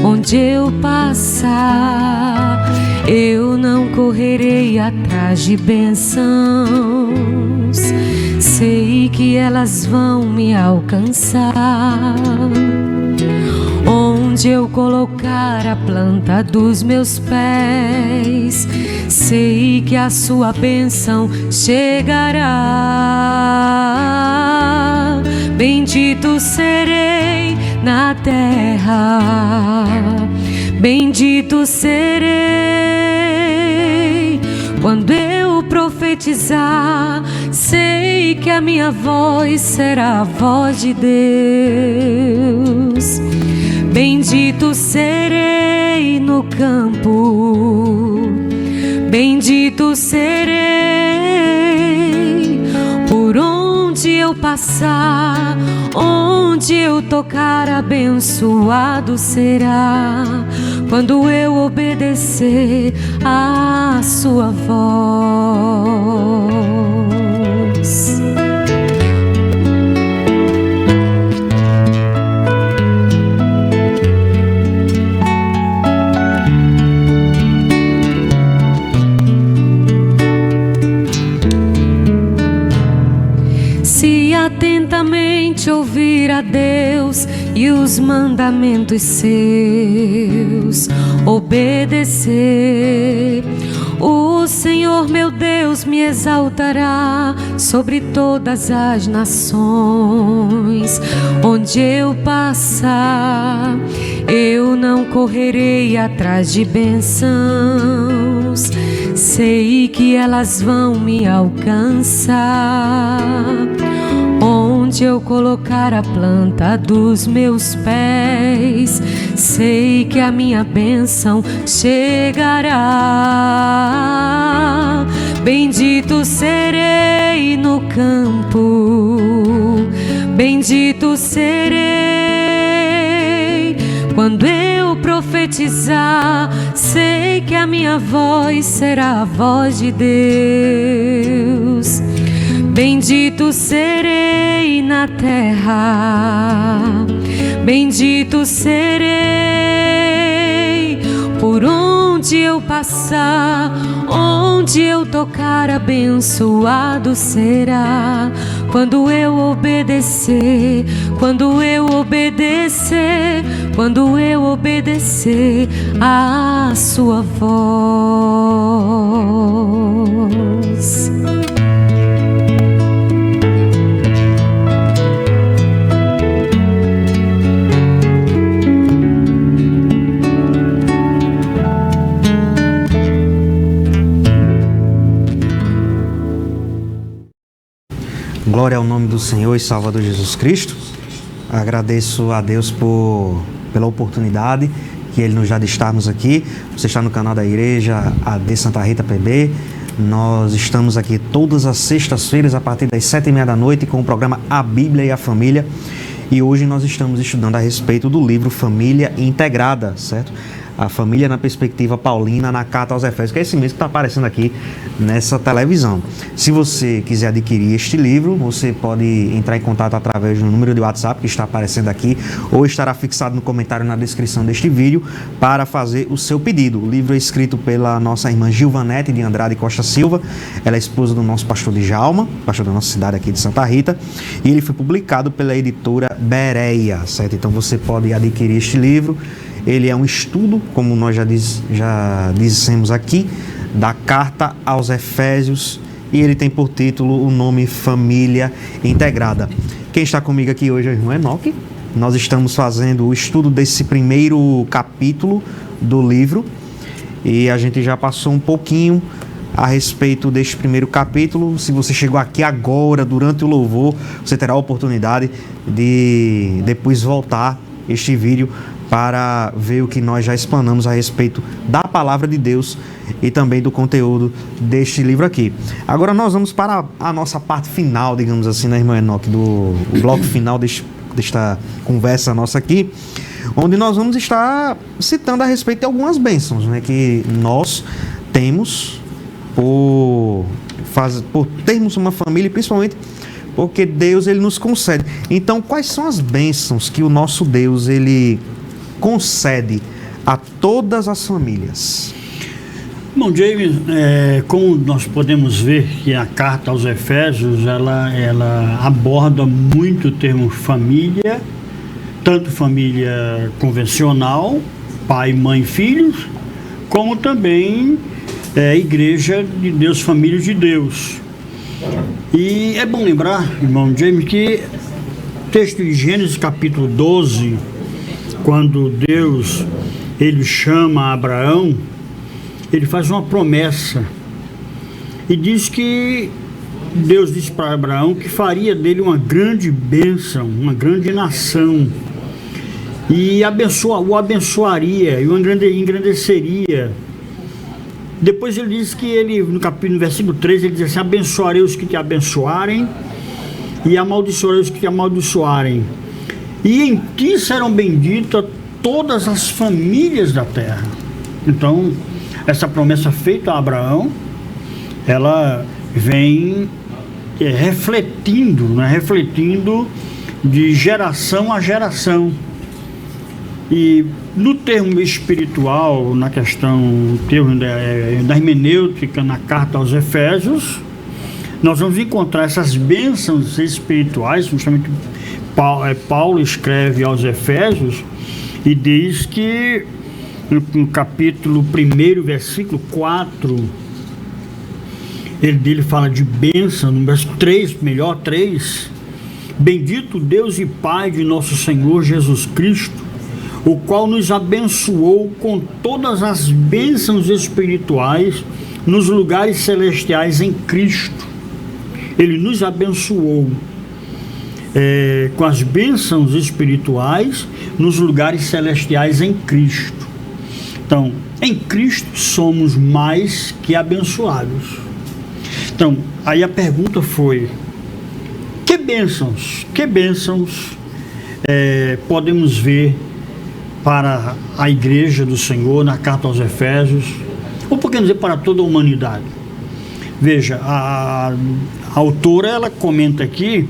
Onde eu passar, eu não correrei atrás de bênçãos. Sei que elas vão me alcançar. Onde eu colocar a planta dos meus pés, sei que a sua bênção chegará. Bendito serei na terra, bendito serei quando eu profetizar. Sei que a minha voz será a voz de Deus. Bendito serei no campo, bendito serei por onde eu passar. Onde eu tocar, abençoado será quando eu obedecer a sua voz. Se atentamente ouvir a Deus e os mandamentos seus, obedecer, o Senhor meu Deus me exaltará sobre todas as nações. Onde eu passar, eu não correrei atrás de bênçãos. Sei que elas vão me alcançar. Onde eu colocar a planta dos meus pés, sei que a minha bênção chegará. Bendito serei no campo, bendito serei quando eu profetizar. Sei que a minha voz será a voz de Deus. Bendito serei na terra, bendito serei por onde eu passar. Onde eu tocar, abençoado será quando eu obedecer, quando eu obedecer, quando eu obedecer a sua voz. Glória ao nome do Senhor e Salvador Jesus Cristo. Agradeço a Deus por pela oportunidade que Ele nos dá de estarmos aqui. Você está no canal da Igreja AD Santa Rita PB. Nós estamos aqui todas as sextas-feiras a partir das 7h30 da noite com o programa A Bíblia e a Família. E hoje nós estamos estudando a respeito do livro Família Integrada, certo? A família na perspectiva paulina, na carta aos Efésios, que é esse mesmo que está aparecendo aqui nessa televisão. Se você quiser adquirir este livro, você pode entrar em contato através do número de WhatsApp que está aparecendo aqui, ou estará fixado no comentário na descrição deste vídeo para fazer o seu pedido. O livro é escrito pela nossa irmã Gilvanete de Andrade Costa Silva. Ela é esposa do nosso pastor Djalma, pastor da nossa cidade aqui de Santa Rita, e ele foi publicado pela editora Bereia, certo? Então você pode adquirir este livro. Ele é um estudo, como nós já dissemos aqui, da carta aos Efésios, e ele tem por título o nome Família Integrada. Quem está comigo aqui hoje é o irmão Enoque. Nós estamos fazendo o estudo desse primeiro capítulo do livro, e a gente já passou um pouquinho a respeito deste primeiro capítulo. Se você chegou aqui agora, durante o louvor, você terá a oportunidade de depois voltar este vídeo para ver o que nós já explanamos a respeito da palavra de Deus e também do conteúdo deste livro aqui. Agora nós vamos para a nossa parte final, digamos assim, né, irmão Enoque, do bloco final desta conversa nossa aqui, onde nós vamos estar citando a respeito de algumas bênçãos, né, que nós temos por termos uma família, principalmente porque Deus ele nos concede. Então, quais são as bênçãos que o nosso Deus ele concede a todas as famílias? Bom, James, como nós podemos ver que a carta aos Efésios ela aborda muito o termo família, tanto família convencional, pai, mãe, filhos, como também Igreja de Deus, família de Deus. E é bom lembrar, irmão James, que o texto de Gênesis capítulo 12, quando Deus ele chama Abraão, ele faz uma promessa e diz que Deus disse para Abraão que faria dele uma grande bênção, uma grande nação, e o abençoaria e o engrandeceria. Depois ele diz que ele, no versículo 3, ele diz assim: abençoarei os que te abençoarem e amaldiçoarei os que te amaldiçoarem. E em ti serão benditas todas as famílias da terra. Então, essa promessa feita a Abraão, ela vem refletindo de geração a geração. E no termo espiritual, na questão termo da hermenêutica, na carta aos Efésios, nós vamos encontrar essas bênçãos espirituais. Justamente Paulo escreve aos Efésios e diz que no capítulo 1, versículo 4, ele fala de bênção, no verso 3, 3: bendito Deus e Pai de nosso Senhor Jesus Cristo, o qual nos abençoou com todas as bênçãos espirituais nos lugares celestiais em Cristo. Ele nos abençoou com as bênçãos espirituais nos lugares celestiais em Cristo. Então, em Cristo somos mais que abençoados. Então, aí a pergunta foi: que bênçãos podemos ver para a Igreja do Senhor na carta aos Efésios, ou por que dizer para toda a humanidade? Veja, a autora ela comenta aqui,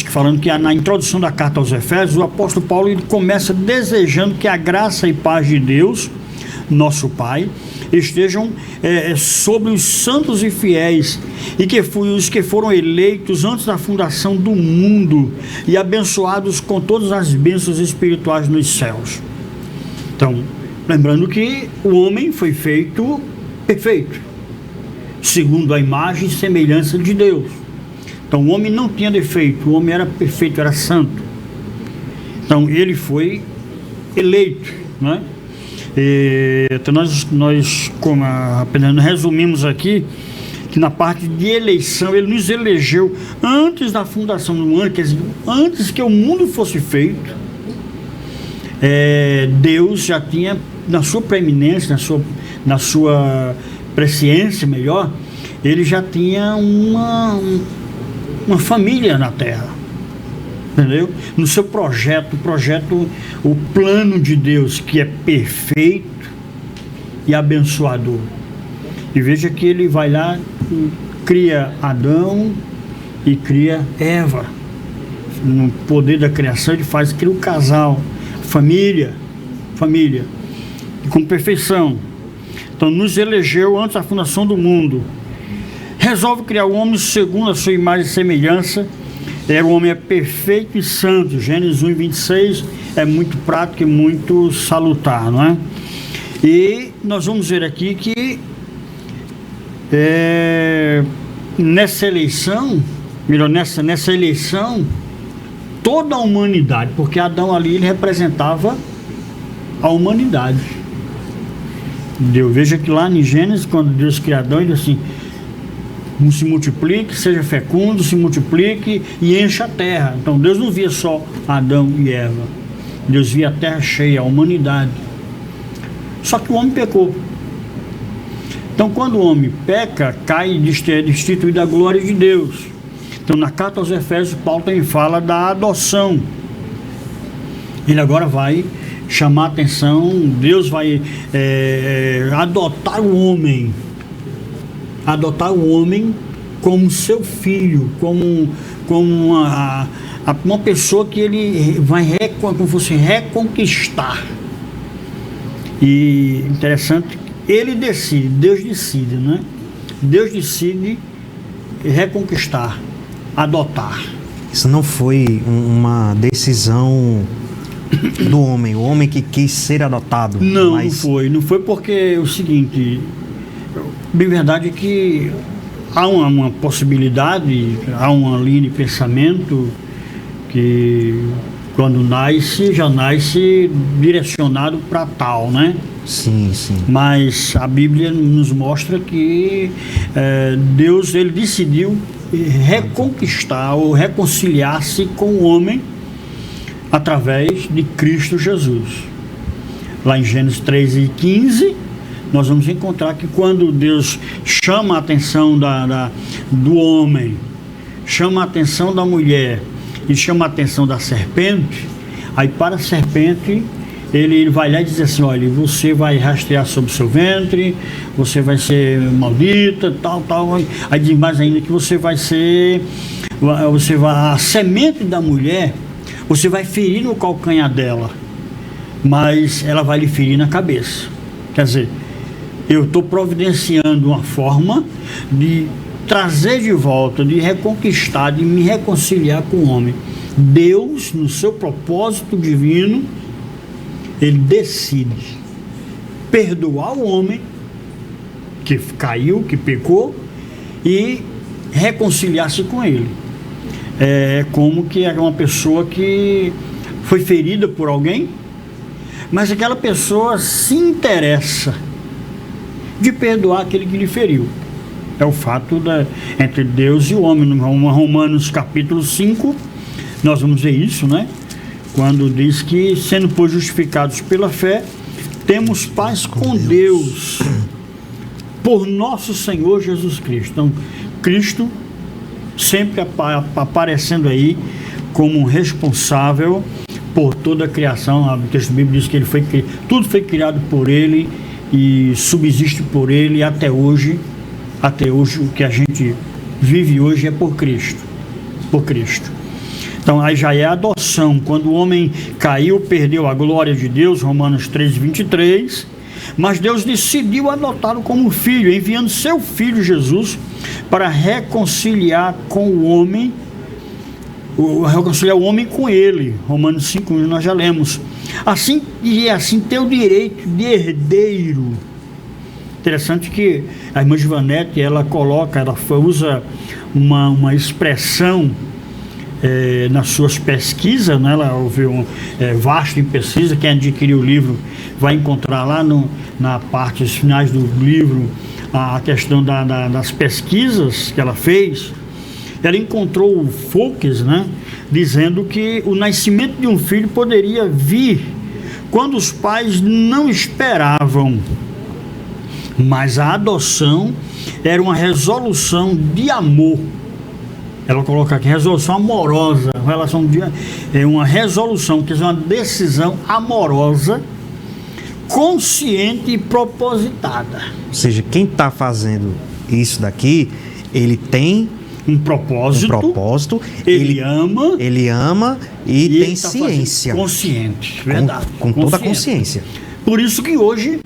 falando que na introdução da carta aos Efésios, o apóstolo Paulo ele começa desejando que a graça e paz de Deus, nosso Pai, estejam sobre os santos e fiéis, e que os que foram eleitos antes da fundação do mundo e abençoados com todas as bênçãos espirituais nos céus. Então, lembrando que o homem foi feito perfeito, segundo a imagem e semelhança de Deus. Então o homem não tinha defeito, o homem era perfeito, era santo. Então ele foi eleito, né? Então nós como apenas resumimos aqui, que na parte de eleição, ele nos elegeu antes da fundação do mundo, quer dizer, antes que o mundo fosse feito. Deus já tinha, na sua preeminência, na sua presciência melhor, ele já tinha uma família na terra, entendeu? No seu projeto, o plano de Deus, que é perfeito e abençoador. E veja que ele vai lá, cria Adão e cria Eva. No poder da criação, ele cria o casal, família, com perfeição. Então, nos elegeu antes da fundação do mundo. Resolve criar o homem segundo a sua imagem e semelhança. O homem é perfeito e santo. Gênesis 1:26 é muito prático e muito salutar, não é? E nós vamos ver aqui que nessa eleição, toda a humanidade, porque Adão ali ele representava a humanidade. Veja que lá em Gênesis, quando Deus cria Adão, ele diz assim: se multiplique, seja fecundo, se multiplique e encha a terra. Então Deus não via só Adão e Eva, Deus via a terra cheia, a humanidade. Só que o homem pecou. Então, quando o homem peca, cai e é destituído da glória de Deus. Então, na carta aos Efésios, Paulo também fala da adoção. Ele agora vai chamar a atenção, Deus vai adotar o homem como seu filho, como uma pessoa que ele vai como fosse reconquistar. E interessante, ele decide, Deus decide, né? Deus decide reconquistar, adotar. Isso não foi uma decisão do homem, o homem que quis ser adotado. Não foi porque é o seguinte, bem verdade que há uma possibilidade, há uma linha de pensamento que quando nasce, já nasce direcionado para tal, né? Sim. Mas a Bíblia nos mostra que Deus ele decidiu reconquistar ou reconciliar-se com o homem através de Cristo Jesus. Lá em Gênesis 3:15, nós vamos encontrar que quando Deus chama a atenção do homem, chama a atenção da mulher e chama a atenção da serpente, aí para a serpente ele vai lá e diz assim: olha, você vai rastrear sobre o seu ventre, você vai ser maldita, tal. Aí diz mais ainda que a semente da mulher, você vai ferir no calcanhar dela, mas ela vai lhe ferir na cabeça. Quer dizer, eu estou providenciando uma forma de trazer de volta, de reconquistar, de me reconciliar com o homem. Deus, no seu propósito divino, ele decide perdoar o homem que caiu, que pecou, e reconciliar-se com ele. É como que é uma pessoa que foi ferida por alguém, mas aquela pessoa se interessa de perdoar aquele que lhe feriu. É o fato entre Deus e o homem. No Romanos capítulo 5, nós vamos ver isso, né? Quando diz que, sendo pois justificados pela fé, temos paz com Deus por nosso Senhor Jesus Cristo. Então, Cristo sempre aparecendo aí como responsável por toda a criação. O texto bíblico diz que tudo foi criado por ele e subsiste por ele, e até hoje o que a gente vive hoje é por Cristo. Então aí já é a adoção. Quando o homem caiu, perdeu a glória de Deus, Romanos 3:23, mas Deus decidiu adotá-lo como filho, enviando seu filho Jesus para reconciliar o homem com ele. Romanos 5:1 nós já lemos. Assim ter o direito de herdeiro. Interessante que a irmã Givanete, ela usa uma expressão nas suas pesquisas, né? Ela ouviu vasto em pesquisa. Quem adquiriu o livro vai encontrar lá na parte, os finais do livro, a questão das pesquisas que ela fez. Ela encontrou o Fouques, né, dizendo que o nascimento de um filho poderia vir quando os pais não esperavam, mas a adoção era uma resolução de amor. Ela coloca aqui, resolução amorosa, é uma resolução, quer dizer, uma decisão amorosa, consciente e propositada. Ou seja, quem está fazendo isso daqui, ele tem um propósito, ele ama e tem ciência. Consciente, verdade. Com toda a consciência. Por isso que hoje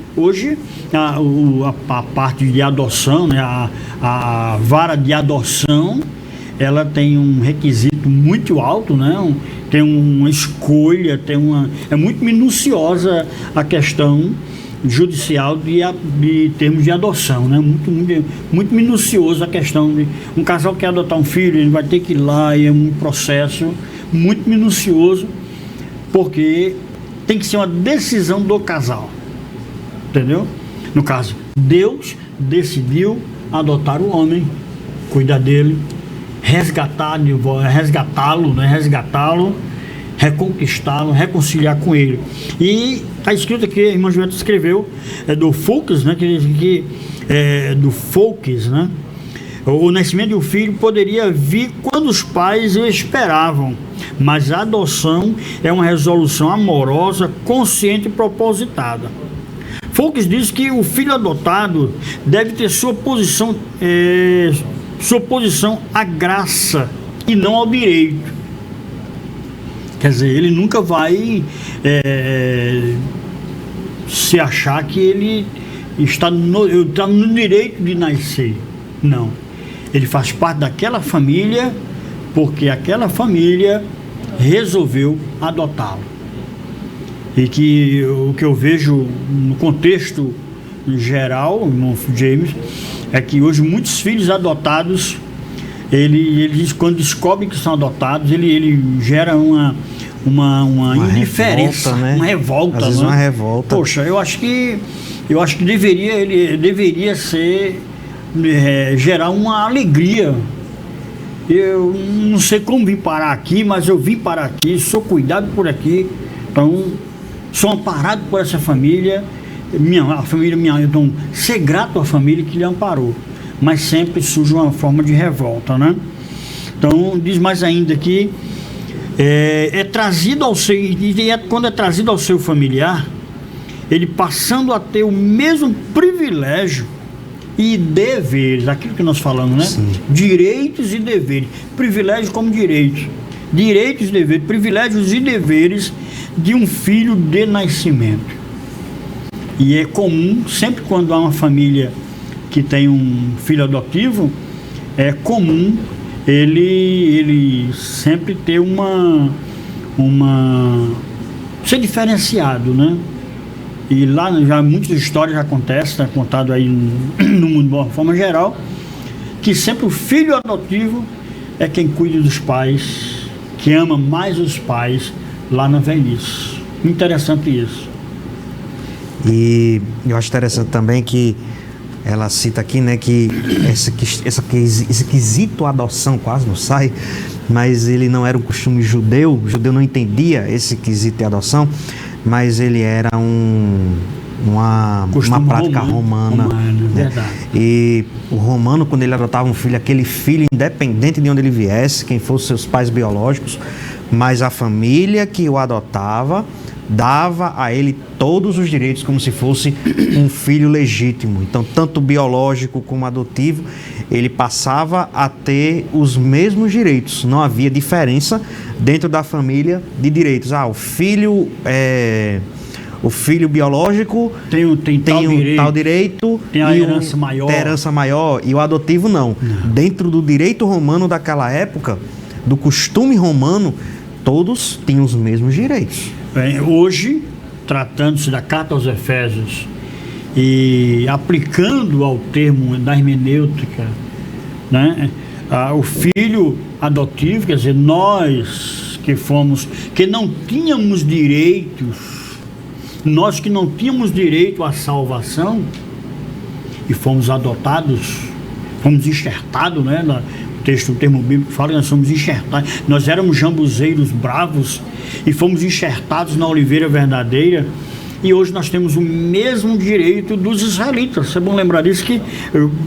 a parte de adoção, né, a vara de adoção, ela tem um requisito muito alto, né? Tem uma escolha, é muito minuciosa a questão judicial de termos de adoção, né? Muito minucioso a questão de um casal quer adotar um filho, ele vai ter que ir lá, e é um processo muito minucioso, porque tem que ser uma decisão do casal, entendeu? No caso, Deus decidiu adotar o homem, cuidar dele, resgatá-lo, reconquistá-lo, reconciliar com ele. E está escrito aqui, a irmã Julieta escreveu, do Fouques, né, do Fouques, né? O nascimento de um filho poderia vir quando os pais o esperavam, mas a adoção é uma resolução amorosa, consciente e propositada. Fouques diz que o filho adotado deve ter sua posição à graça e não ao direito. Quer dizer, ele nunca vai se achar que ele está no direito de nascer. Não. Ele faz parte daquela família porque aquela família resolveu adotá-lo. E que o que eu vejo no contexto geral, irmão James, é que hoje muitos filhos adotados, eles quando descobrem que são adotados, ele gera uma indiferença, revolta, né? Uma revolta. Às vezes, né? Uma revolta. Poxa, eu acho que ele deveria ser gerar uma alegria. Eu não sei como vim parar aqui, mas eu vim parar aqui, sou cuidado por aqui, então sou amparado por essa família. Então, ser grato à família que lhe amparou, mas sempre surge uma forma de revolta, né? Então, diz mais ainda que quando é trazido ao seu familiar, ele passando a ter o mesmo privilégio e deveres, aquilo que nós falamos, né? Sim. Direitos e deveres, privilégios como direitos e deveres, privilégios e deveres de um filho de nascimento. E é comum, sempre quando há uma família que tem um filho adotivo, é comum ele sempre ter ser diferenciado, né? E lá já muitas histórias acontecem, está contado aí no mundo de uma forma geral, que sempre o filho adotivo é quem cuida dos pais, que ama mais os pais lá na velhice. Interessante isso. E eu acho interessante também que ela cita aqui, né, que esse quesito adoção quase não sai, mas ele não era um costume judeu, o judeu não entendia esse quesito de adoção, mas ele era uma prática romana, né? Verdade. E o romano, quando ele adotava um filho, aquele filho, independente de onde ele viesse, quem fossem seus pais biológicos, mas a família que o adotava dava a ele todos os direitos como se fosse um filho legítimo. Então, tanto biológico como adotivo, ele passava a ter os mesmos direitos. Não havia diferença dentro da família de direitos. O filho biológico tem tal direito, tem a herança maior. Tem a herança maior, e o adotivo não. Dentro do direito romano daquela época, do costume romano, todos tinham os mesmos direitos. Hoje, tratando-se da Carta aos Efésios e aplicando ao termo da hermenêutica, né, o filho adotivo, quer dizer, nós que não tínhamos direitos, nós que não tínhamos direito à salvação e fomos adotados, fomos enxertados, né, o o termo bíblico fala que nós somos enxertados. Nós éramos jambuzeiros bravos e fomos enxertados na oliveira verdadeira. E hoje nós temos o mesmo direito dos israelitas. É bom lembrar disso que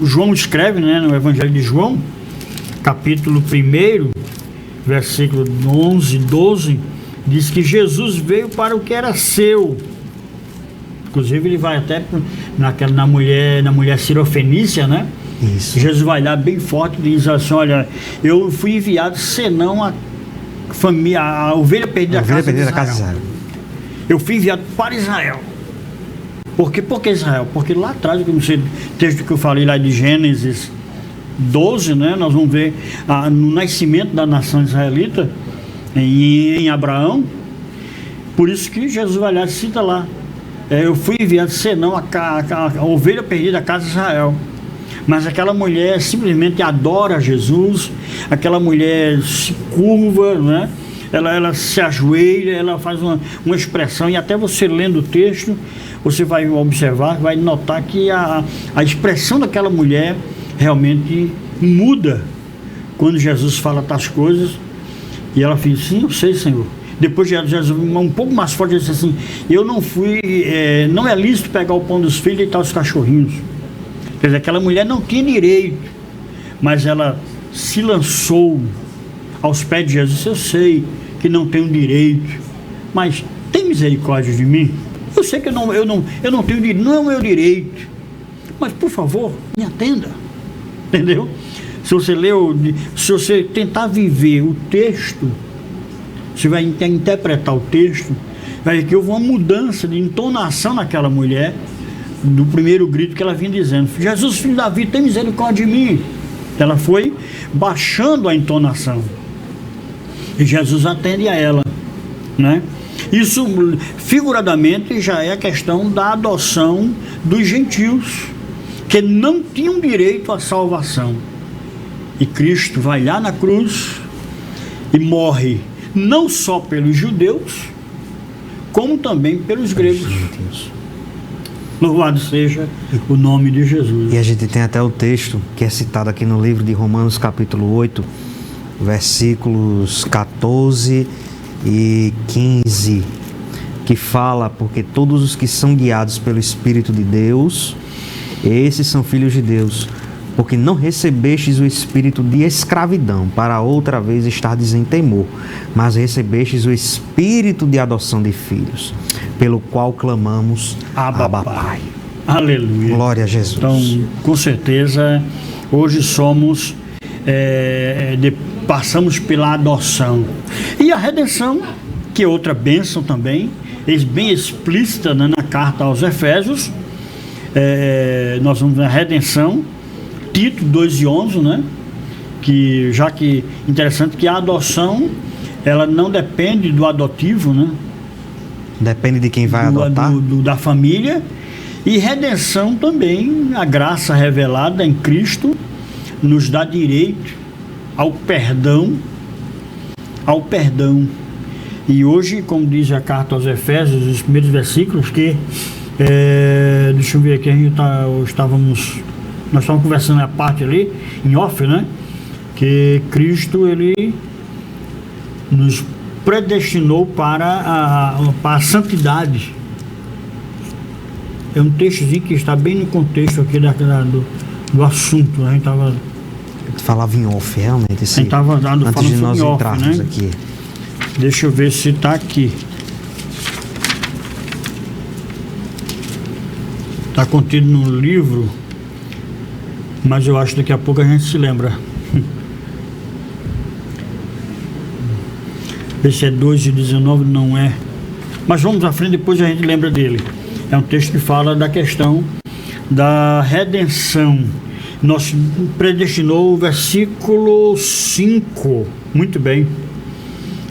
João escreve, né, no Evangelho de João, capítulo 1, versículo 11, 12, diz que Jesus veio para o que era seu. Inclusive ele vai até na mulher sirofenícia, né? Isso. Jesus vai lá bem forte e diz assim: olha, eu fui enviado senão a ovelha perdida da casa de Israel. Eu fui enviado para Israel. Por que Israel? Porque lá atrás, no texto que eu falei lá de Gênesis 12, né, nós vamos ver no nascimento da nação israelita em Abraão. Por isso que Jesus vai lá e cita lá: eu fui enviado senão a ovelha perdida da casa de Israel. Mas aquela mulher simplesmente adora Jesus, aquela mulher se curva, né? Ela se ajoelha, ela faz uma expressão, e até você lendo o texto, você vai observar, vai notar que a expressão daquela mulher realmente muda quando Jesus fala tais coisas. E ela diz: sim, eu sei, Senhor. Depois Jesus, um pouco mais forte, disse assim: eu não fui, não é lícito pegar o pão dos filhos e deitar os cachorrinhos. Quer dizer, aquela mulher não tinha direito, mas ela se lançou aos pés de Jesus. Eu sei que não tenho direito, mas tem misericórdia de mim. Eu sei que eu não tenho direito, não é o meu direito, mas por favor, me atenda. Entendeu? Se você tentar viver o texto, você vai interpretar o texto, vai ver que houve uma mudança de entonação naquela mulher, do primeiro grito que ela vinha dizendo: Jesus, filho de Davi, tem misericórdia de mim. Ela foi baixando a entonação e Jesus atende a ela, né? Isso figuradamente já é a questão da adoção dos gentios, que não tinham direito à salvação, e Cristo vai lá na cruz e morre não só pelos judeus, como também pelos gregos. Louvado seja o nome de Jesus. E a gente tem até o texto que é citado aqui no livro de Romanos, capítulo 8, versículos 14 e 15, que fala: porque todos os que são guiados pelo Espírito de Deus, esses são filhos de Deus. Porque não recebestes o espírito de escravidão, para outra vez estardes em temor, mas recebestes o espírito de adoção de filhos, pelo qual clamamos: Abba, Pai. Aleluia. Glória a Jesus. Então, com certeza, hoje somos, passamos pela adoção. E a redenção, que é outra bênção também, bem explícita, né, na carta aos Efésios. Nós vamos ver a redenção, Tito 2:11, né? Que interessante que a adoção, ela não depende do adotivo, né? Depende de quem vai adotar. Da família. E redenção também, a graça revelada em Cristo nos dá direito ao perdão. E hoje, como diz a carta aos Efésios, os primeiros versículos, que deixa eu ver aqui, nós estávamos conversando a parte ali, em off, né? Que Cristo, ele nos predestinou para a santidade. É um textozinho que está bem no contexto aqui do assunto. A gente estava... Falava em off, realmente. A gente estava falando sobre off, né? Aqui. Deixa eu ver se está aqui. Está contido no livro, mas eu acho que daqui a pouco a gente se lembra. Esse é 2:19, não é. Mas vamos à frente, depois a gente lembra dele. É um texto que fala da questão da redenção. Nós predestinou o versículo 5. Muito bem.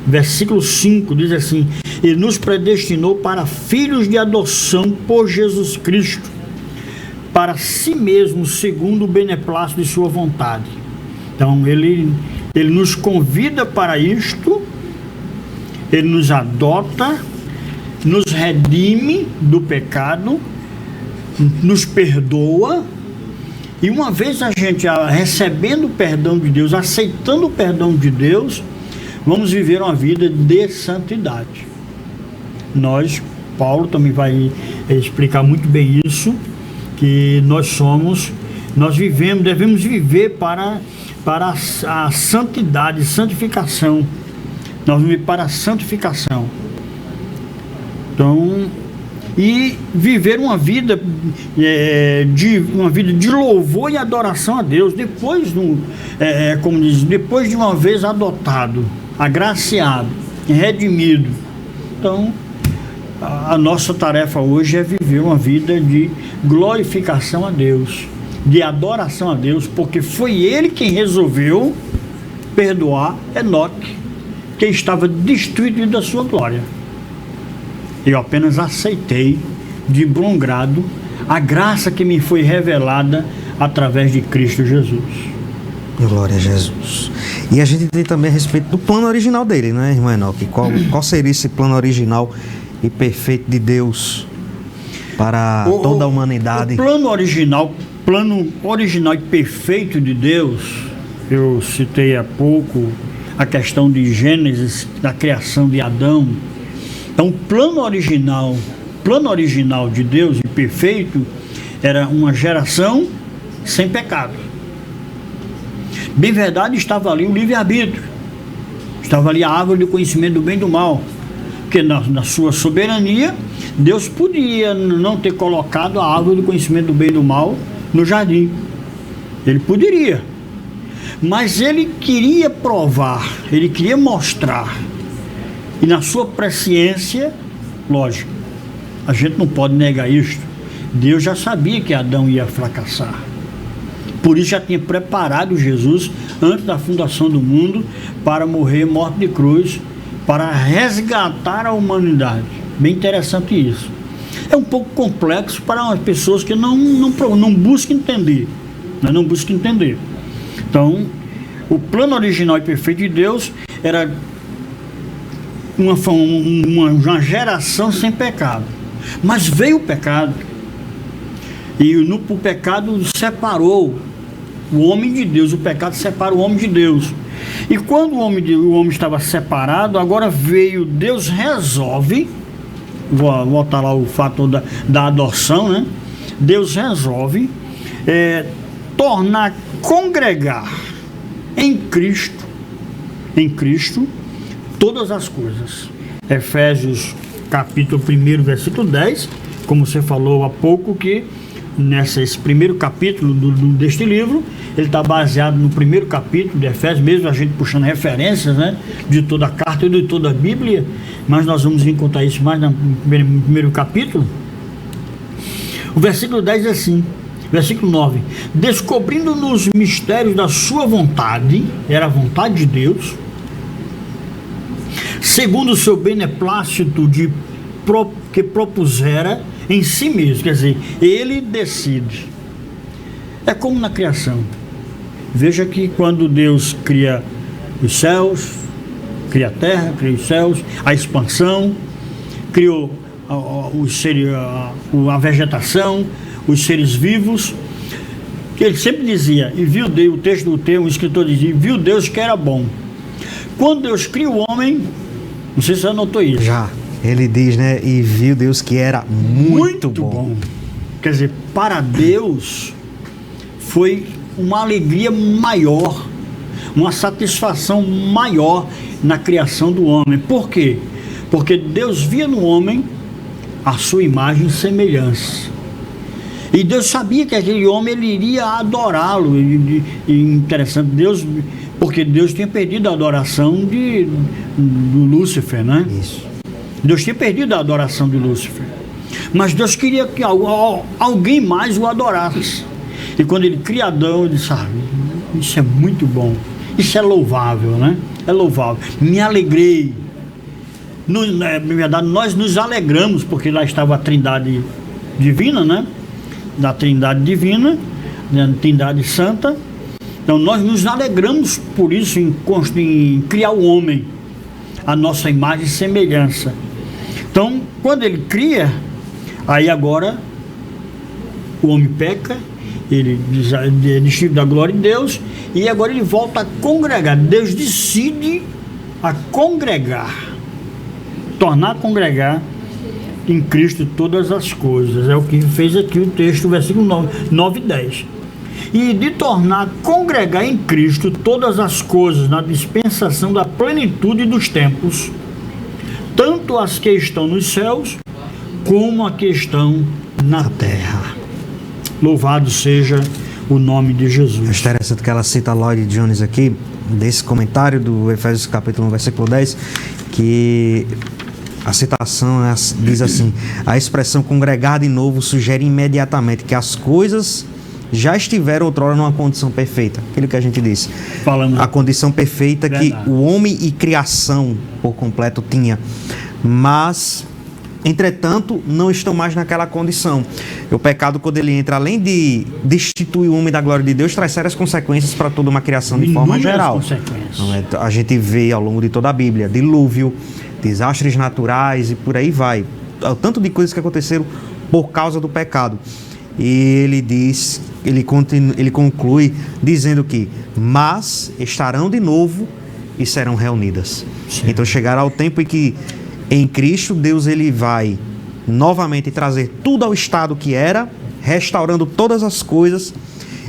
Versículo 5 diz assim: Ele nos predestinou para filhos de adoção por Jesus Cristo, para si mesmo, segundo o beneplácito de sua vontade. Então, ele nos convida para isto, ele nos adota, nos redime do pecado, nos perdoa E uma vez a gente recebendo o perdão de Deus, aceitando o perdão de Deus, vamos viver uma vida de santidade. Paulo também vai explicar muito bem isso, que devemos viver para a santidade, santificação. Nós vamos viver para a santificação. Então, e viver uma vida de louvor e adoração a Deus, depois de uma vez adotado, agraciado, redimido. Então, a nossa tarefa hoje é viver uma vida de glorificação a Deus, de adoração a Deus, porque foi Ele quem resolveu perdoar Enoque, que estava destituído da sua glória. Eu apenas aceitei de bom grado a graça que me foi revelada através de Cristo Jesus. Glória a Jesus. E a gente tem também a respeito do plano original dele, né, irmão Enoque? Qual seria esse plano original e perfeito de Deus para toda a humanidade? O plano original e perfeito de Deus, eu citei há pouco a questão de Gênesis, da criação de Adão. Então, o plano original de Deus e perfeito era uma geração sem pecado. Bem verdade, estava ali o livre-arbítrio, estava ali a árvore do conhecimento do bem e do mal, porque na sua soberania, Deus podia não ter colocado a árvore do conhecimento do bem e do mal no jardim. Ele poderia, mas ele queria provar, ele queria mostrar. E na sua presciência, lógico, a gente não pode negar isto. Deus já sabia que Adão ia fracassar. Por isso já tinha preparado Jesus antes da fundação do mundo para morrer morte de cruz, para resgatar a humanidade. Bem interessante isso. É um pouco complexo para umas pessoas que não buscam entender. Não buscam entender. Então, o plano original e perfeito de Deus era uma geração sem pecado. Mas veio o pecado. E o pecado separou o homem de Deus. O pecado separa o homem de Deus. E quando o homem estava separado, agora veio, Deus resolve, vou voltar lá o fato da adoção, né? Deus resolve congregar em Cristo todas as coisas. Efésios capítulo 1, versículo 10, como você falou há pouco, que nesse primeiro capítulo deste livro, ele está baseado no primeiro capítulo de Efésios, mesmo a gente puxando referências, né, de toda a carta e de toda a Bíblia, mas nós vamos encontrar isso mais no primeiro capítulo. O versículo 10 é assim, versículo 9: descobrindo nos mistérios da sua vontade, era a vontade de Deus, segundo o seu beneplácito que propusera em si mesmo, quer dizer, ele decide. É como na criação. Veja que quando Deus cria os céus, cria a terra, cria os céus, a expansão, criou a vegetação, os seres vivos, que ele sempre dizia, e viu Deus, o texto do termo, o escritor dizia, viu Deus que era bom. Quando Deus cria o homem, não sei se você anotou isso. Já, ele diz, né, e viu Deus que era muito bom. Quer dizer, para Deus foi uma alegria maior, uma satisfação maior na criação do homem. Por quê? Porque Deus via no homem a sua imagem e semelhança. E Deus sabia que aquele homem ele iria adorá-lo. E interessante, Deus, porque Deus tinha perdido a adoração do Lúcifer, né? Isso. Deus tinha perdido a adoração de Lúcifer. Mas Deus queria que alguém mais o adorasse. E quando ele cria Adão, ele disse, isso é muito bom. Isso é louvável, né? É louvável. Me alegrei. Na verdade, nós nos alegramos, porque lá estava a Trindade Divina, né? Da Trindade Divina, da Trindade Santa. Então nós nos alegramos por isso em criar o homem, a nossa imagem e semelhança. Então, quando ele cria, aí agora o homem peca ele desistiu da glória de Deus e agora ele volta a congregar. Deus decide a congregar, tornar a congregar em Cristo todas as coisas. É o que fez aqui o texto, versículo 9 e 10. E de tornar a congregar em Cristo todas as coisas na dispensação da plenitude dos tempos, tanto as que estão nos céus como as que estão na terra. Louvado seja o nome de Jesus. É interessante que ela cita Lloyd Jones aqui, desse comentário do Efésios capítulo 1, versículo 10, que a citação diz assim: a expressão congregar de novo sugere imediatamente que as coisas já estiveram outrora numa condição perfeita. Aquilo que a gente disse. A condição perfeita que o homem e criação por completo tinha. Mas, entretanto, não estão mais naquela condição. O pecado, quando ele entra, além de destituir o homem da glória de Deus, traz sérias consequências para toda uma criação de forma geral. A gente vê ao longo de toda a Bíblia dilúvio, desastres naturais e por aí vai. O tanto de coisas que aconteceram por causa do pecado. E ele conclui dizendo que mas estarão de novo e serão reunidas. Sim. Então chegará o tempo em que em Cristo Deus ele vai novamente trazer tudo ao estado que era, restaurando todas as coisas,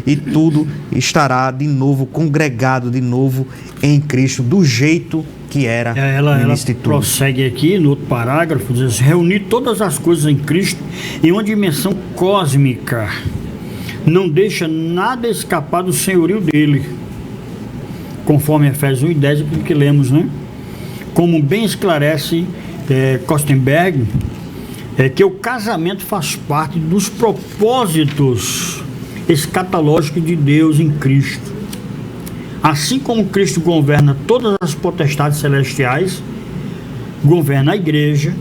e tudo estará de novo congregado de novo em Cristo do jeito que era. Ela prossegue aqui no outro parágrafo, diz: reunir todas as coisas em Cristo em uma dimensão cósmica, não deixa nada escapar do senhorio dele, conforme Efésios 1 e 10, aquilo que lemos, né? Como bem esclarece Kostenberg, que o casamento faz parte dos propósitos escatológicos de Deus em Cristo. Assim como Cristo governa todas as potestades celestiais, governa a igreja,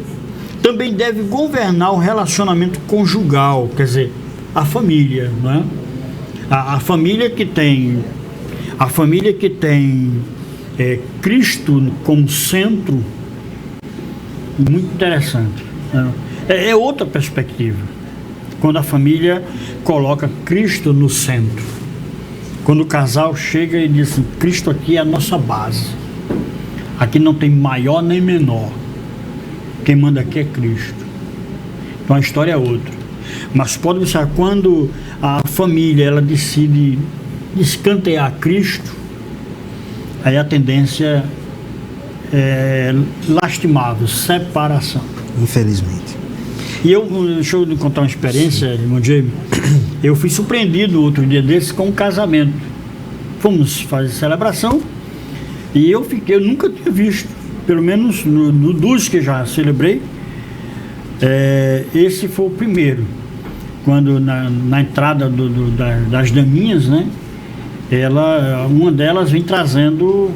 também deve governar o relacionamento conjugal, quer dizer, a família, né? A família que tem Cristo como centro, muito interessante, né? É outra perspectiva, quando a família coloca Cristo no centro. Quando o casal chega e diz assim: Cristo aqui é a nossa base, aqui não tem maior nem menor, quem manda aqui é Cristo. Então a história é outra. Mas pode observar, quando a família ela decide escantear Cristo, aí a tendência é lastimável, separação. Infelizmente. E deixa eu contar uma experiência, irmão Jaime. Eu fui surpreendido outro dia desse com um casamento. Fomos fazer celebração e eu nunca tinha visto, pelo menos no dos que já celebrei, esse foi o primeiro. Quando na entrada das daminhas, né, uma delas vem trazendo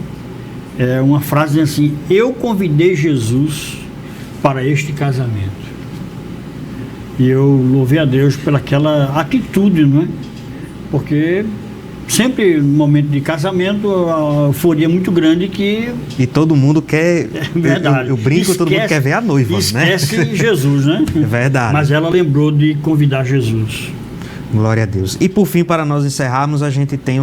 uma frase assim: eu convidei Jesus para este casamento. E eu louvei a Deus pelaquela atitude, não é? Porque sempre no momento de casamento a euforia é muito grande que... E todo mundo quer... É verdade. Eu brinco, todo mundo quer ver a noiva, esquece, né? Esquece Jesus, né? É verdade. Mas ela lembrou de convidar Jesus. Glória a Deus. E por fim, para nós encerrarmos, a gente tem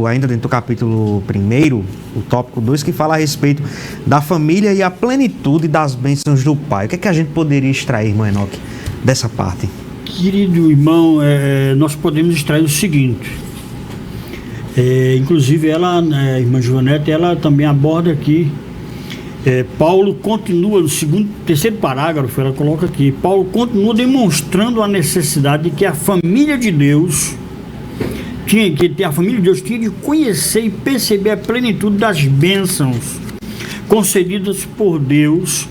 ainda dentro do capítulo 1, o tópico 2, que fala a respeito da família e a plenitude das bênçãos do Pai. O que é que a gente poderia extrair, irmão Enoque, dessa parte? Querido irmão, nós podemos extrair o seguinte. Inclusive ela, a irmã Joanete, ela também aborda aqui. Paulo continua no terceiro parágrafo, ela coloca aqui: Paulo continua demonstrando a necessidade de que a família de Deus tinha de conhecer e perceber a plenitude das bênçãos concedidas por Deus.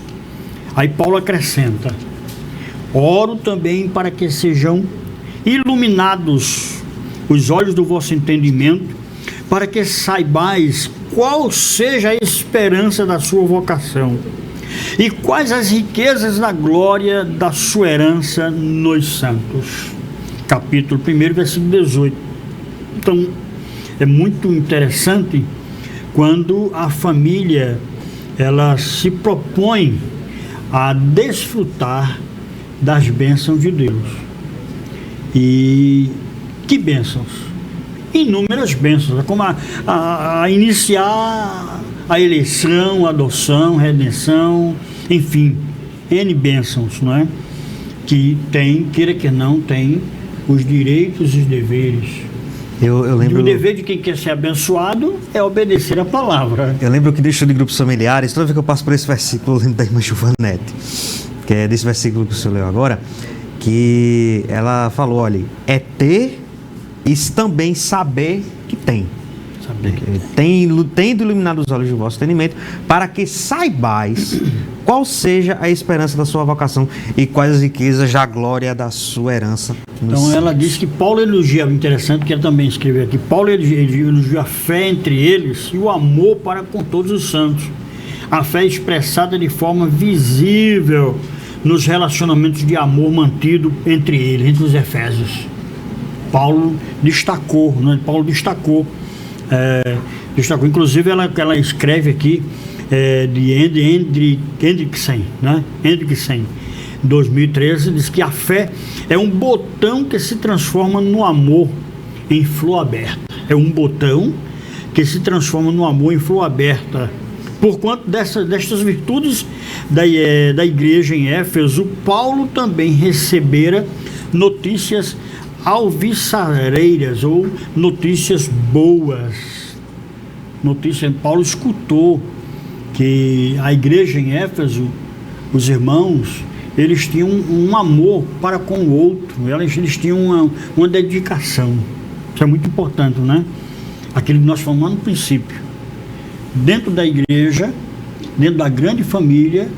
Aí Paulo acrescenta: oro também para que sejam iluminados os olhos do vosso entendimento, para que saibais qual seja a esperança da sua vocação e quais as riquezas da glória da sua herança nos santos. Capítulo 1, versículo 18. Então, é muito interessante quando a família ela se propõe a desfrutar das bênçãos de Deus. E que bênçãos! Inúmeras bênçãos, como a iniciar a eleição, a adoção, redenção, enfim, N bênçãos, não é? Que tem, queira que não, tem os direitos e os deveres. Eu lembro... E o dever de quem quer ser abençoado é obedecer a palavra. Eu lembro que deixo de grupos familiares, toda vez que eu passo por esse versículo, eu lembro da irmã Giovanete, que é desse versículo que o senhor leu agora, que ela falou, olha, é ter e também saber que tem. Tendo iluminado os olhos do vosso entendimento, para que saibais qual seja a esperança da sua vocação e quais as riquezas da glória da sua herança. Então ela diz que Paulo elogia, interessante que ela também escreveu aqui, Paulo elogia a fé entre eles e o amor para com todos os santos. A fé expressada de forma visível nos relacionamentos de amor mantido entre eles, entre os efésios. Paulo destacou, né? Inclusive ela escreve aqui de Hendrickson, né? Hendrickson, 2013, diz que a fé é um botão que se transforma no amor em flor aberta. É um botão que se transforma no amor em flor aberta. Porquanto destas virtudes da igreja em Éfeso, Paulo também recebera notícias alvissareiras ou notícias boas. Paulo escutou que a igreja em Éfeso, os irmãos, eles tinham um amor para com o outro, eles tinham uma dedicação. Isso é muito importante, né? Aquilo que nós falamos lá no princípio. Dentro da igreja, dentro da grande família,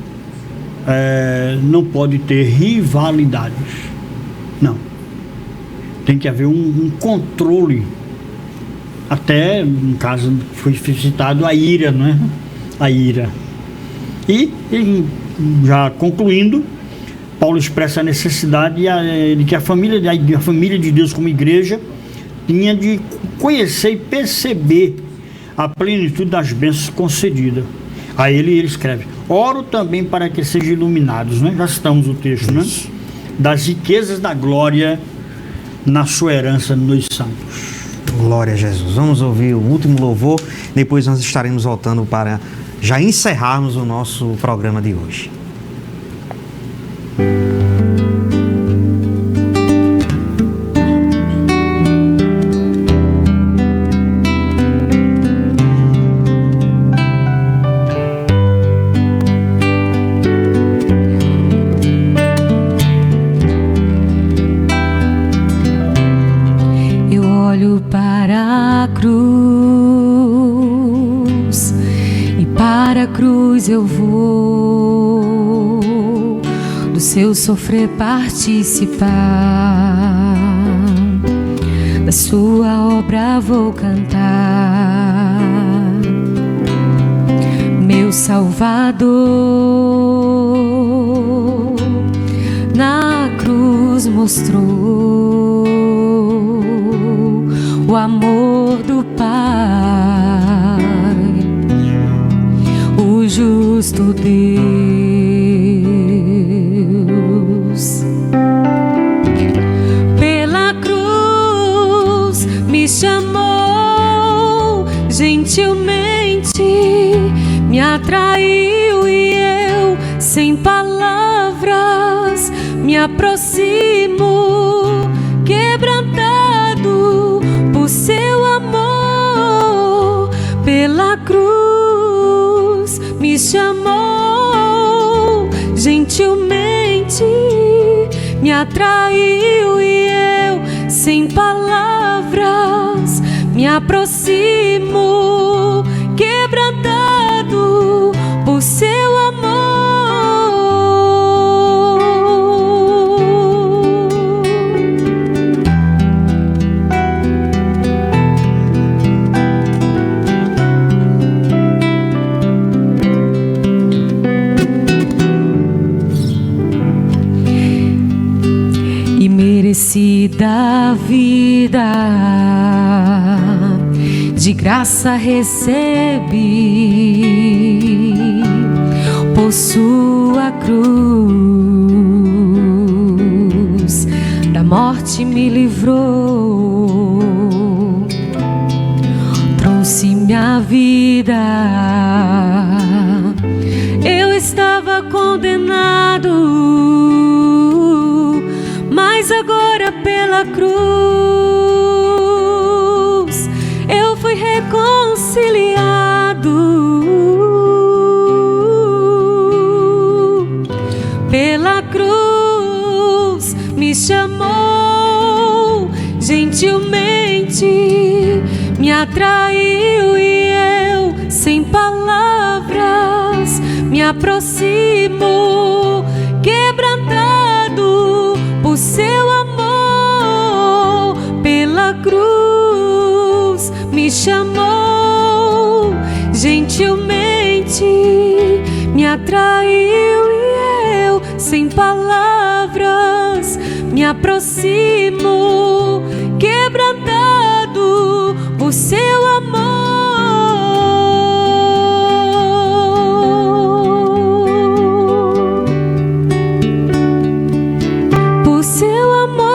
não pode ter rivalidades. Não. Tem que haver um controle. Até, no caso, foi citado a ira, não é? A ira. E já concluindo, Paulo expressa a necessidade de que a família de Deus como igreja tinha de conhecer e perceber a plenitude das bênçãos concedidas. A ele escreve: oro também para que sejam iluminados, né? Já citamos o texto, né? Das riquezas da glória na sua herança nos santos. Glória a Jesus. Vamos ouvir o último louvor, depois nós estaremos voltando para já encerrarmos o nosso programa de hoje. Eu vou do seu sofrer participar, da sua obra vou cantar. Meu Salvador na cruz mostrou o amor do Pai, o justo Deus. Pela cruz me chamou gentilmente, me atraiu e eu, sem palavras, me aproximo, quebrantado por seu amor. Pela cruz me chamou gentilmente, me atraiu e eu, sem palavras, me aproximo, quebrantado por seu amor. Da vida de graça recebi por sua cruz, da morte morte me livrou, trouxe minha vida. Eu estava condenado, mas agora pela cruz eu fui reconciliado. Pela cruz me chamou, gentilmente me atraiu e eu, sem palavras, me aproximo, quebrantado por seu amor. Pela cruz me chamou, gentilmente me atraiu e eu, sem palavras, me aproximo, quebrantado por seu amor. Por seu amor.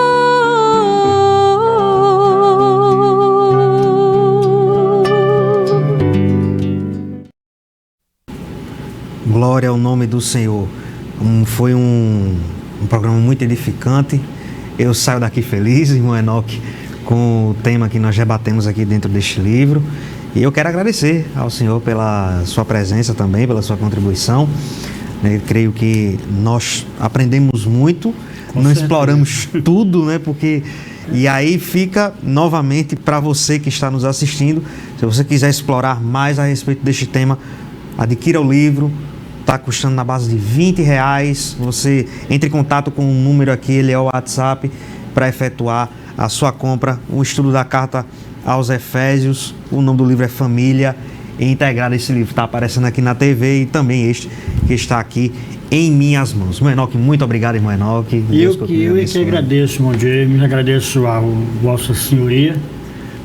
Glória ao nome do Senhor. Foi um programa muito edificante. Eu saio daqui feliz, irmão Enoque, com o tema que nós debatemos aqui dentro deste livro. E eu quero agradecer ao Senhor pela sua presença também, pela sua contribuição. Eu creio que nós aprendemos muito, não exploramos tudo, né? Porque... E aí fica novamente para você que está nos assistindo, se você quiser explorar mais a respeito deste tema, adquira o livro. Está custando na base de R$20. Você entre em contato com o número aqui, ele é o WhatsApp, para efetuar a sua compra. O estudo da carta aos Efésios, o nome do livro é Família Integrada. Esse livro está aparecendo aqui na TV e também este que está aqui em minhas mãos. Irmão Enoque, muito obrigado, irmão Enoque. Eu que agradeço, irmão James, agradeço a Vossa Senhoria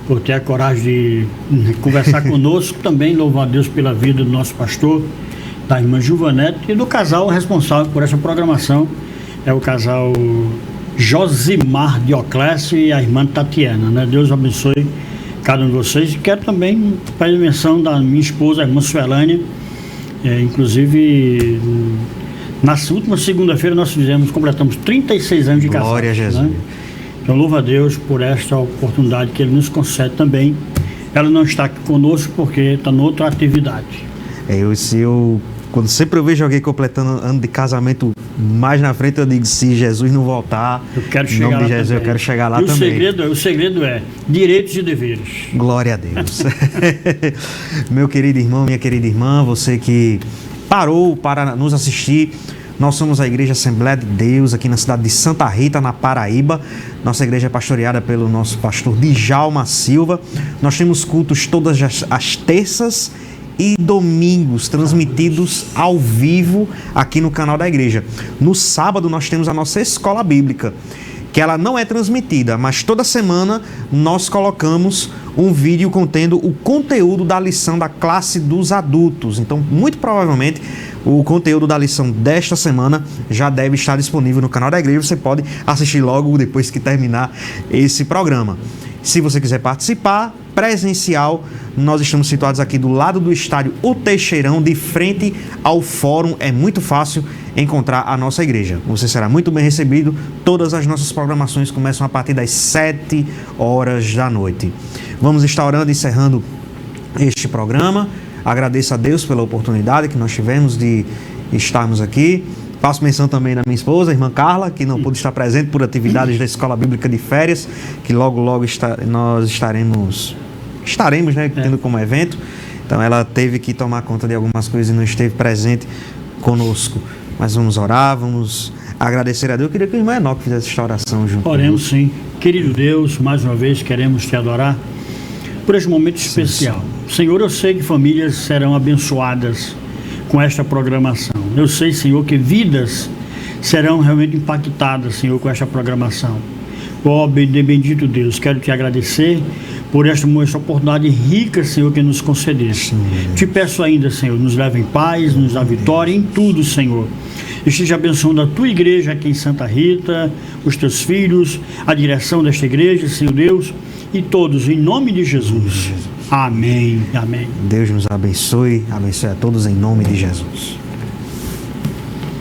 por ter a coragem de conversar conosco. Também louvo a Deus pela vida do nosso pastor, da irmã Juvanete, e do casal responsável por essa programação, é o casal Josimar Dioclésio e a irmã Tatiana, né? Deus abençoe cada um de vocês. E quero também fazer menção da minha esposa, a irmã Suelânia. Inclusive, na última segunda-feira nós completamos 36 anos de casado. Glória a Jesus. Né? Então louvo a Deus por esta oportunidade que Ele nos concede também. Ela não está aqui conosco porque está em outra atividade. Quando sempre eu vejo alguém completando ano de casamento mais na frente, eu digo, se Jesus não voltar, eu quero em nome de Jesus, também. Eu quero chegar lá também. O segredo é direitos e deveres. Glória a Deus. Meu querido irmão, minha querida irmã, você que parou para nos assistir, nós somos a Igreja Assembleia de Deus, aqui na cidade de Santa Rita, na Paraíba. Nossa igreja é pastoreada pelo nosso pastor Djalma Silva. Nós temos cultos todas as terças e domingos, transmitidos ao vivo aqui no canal da igreja. No sábado nós temos a nossa escola bíblica, que ela não é transmitida, mas toda semana nós colocamos um vídeo contendo o conteúdo da lição da classe dos adultos. Então, muito provavelmente, o conteúdo da lição desta semana já deve estar disponível no canal da igreja. Você pode assistir logo depois que terminar esse programa. Se você quiser participar presencial, nós estamos situados aqui do lado do estádio O Teixeirão, de frente ao fórum. É muito fácil encontrar a nossa igreja. Você será muito bem recebido. Todas as nossas programações começam a partir das 7 horas da noite. Vamos estar orando e encerrando este programa. Agradeço a Deus pela oportunidade que nós tivemos de estarmos aqui. Faço menção também da minha esposa, a irmã Carla, que não pôde estar presente por atividades da Escola Bíblica de Férias, que logo nós estaremos, né, tendo como evento. Então ela teve que tomar conta de algumas coisas e não esteve presente conosco. Mas vamos orar, vamos agradecer a Deus. Eu queria que o irmão Enoque fizesse esta oração junto. Oremos sim. Querido Deus, mais uma vez queremos te adorar por este momento especial. Sim. Senhor, eu sei que famílias serão abençoadas com esta programação. Eu sei, Senhor, que vidas serão realmente impactadas, Senhor, com esta programação. Ó, bendito Deus, quero te agradecer por esta oportunidade rica, Senhor, que nos concedeste. Te peço ainda, Senhor, nos leve em paz, nos dá vitória em tudo, Senhor. esteja abençoando a tua igreja aqui em Santa Rita, os teus filhos, a direção desta igreja, Senhor Deus, e todos, em nome de Jesus. Amém. Amém. Deus nos abençoe a todos em nome de Jesus.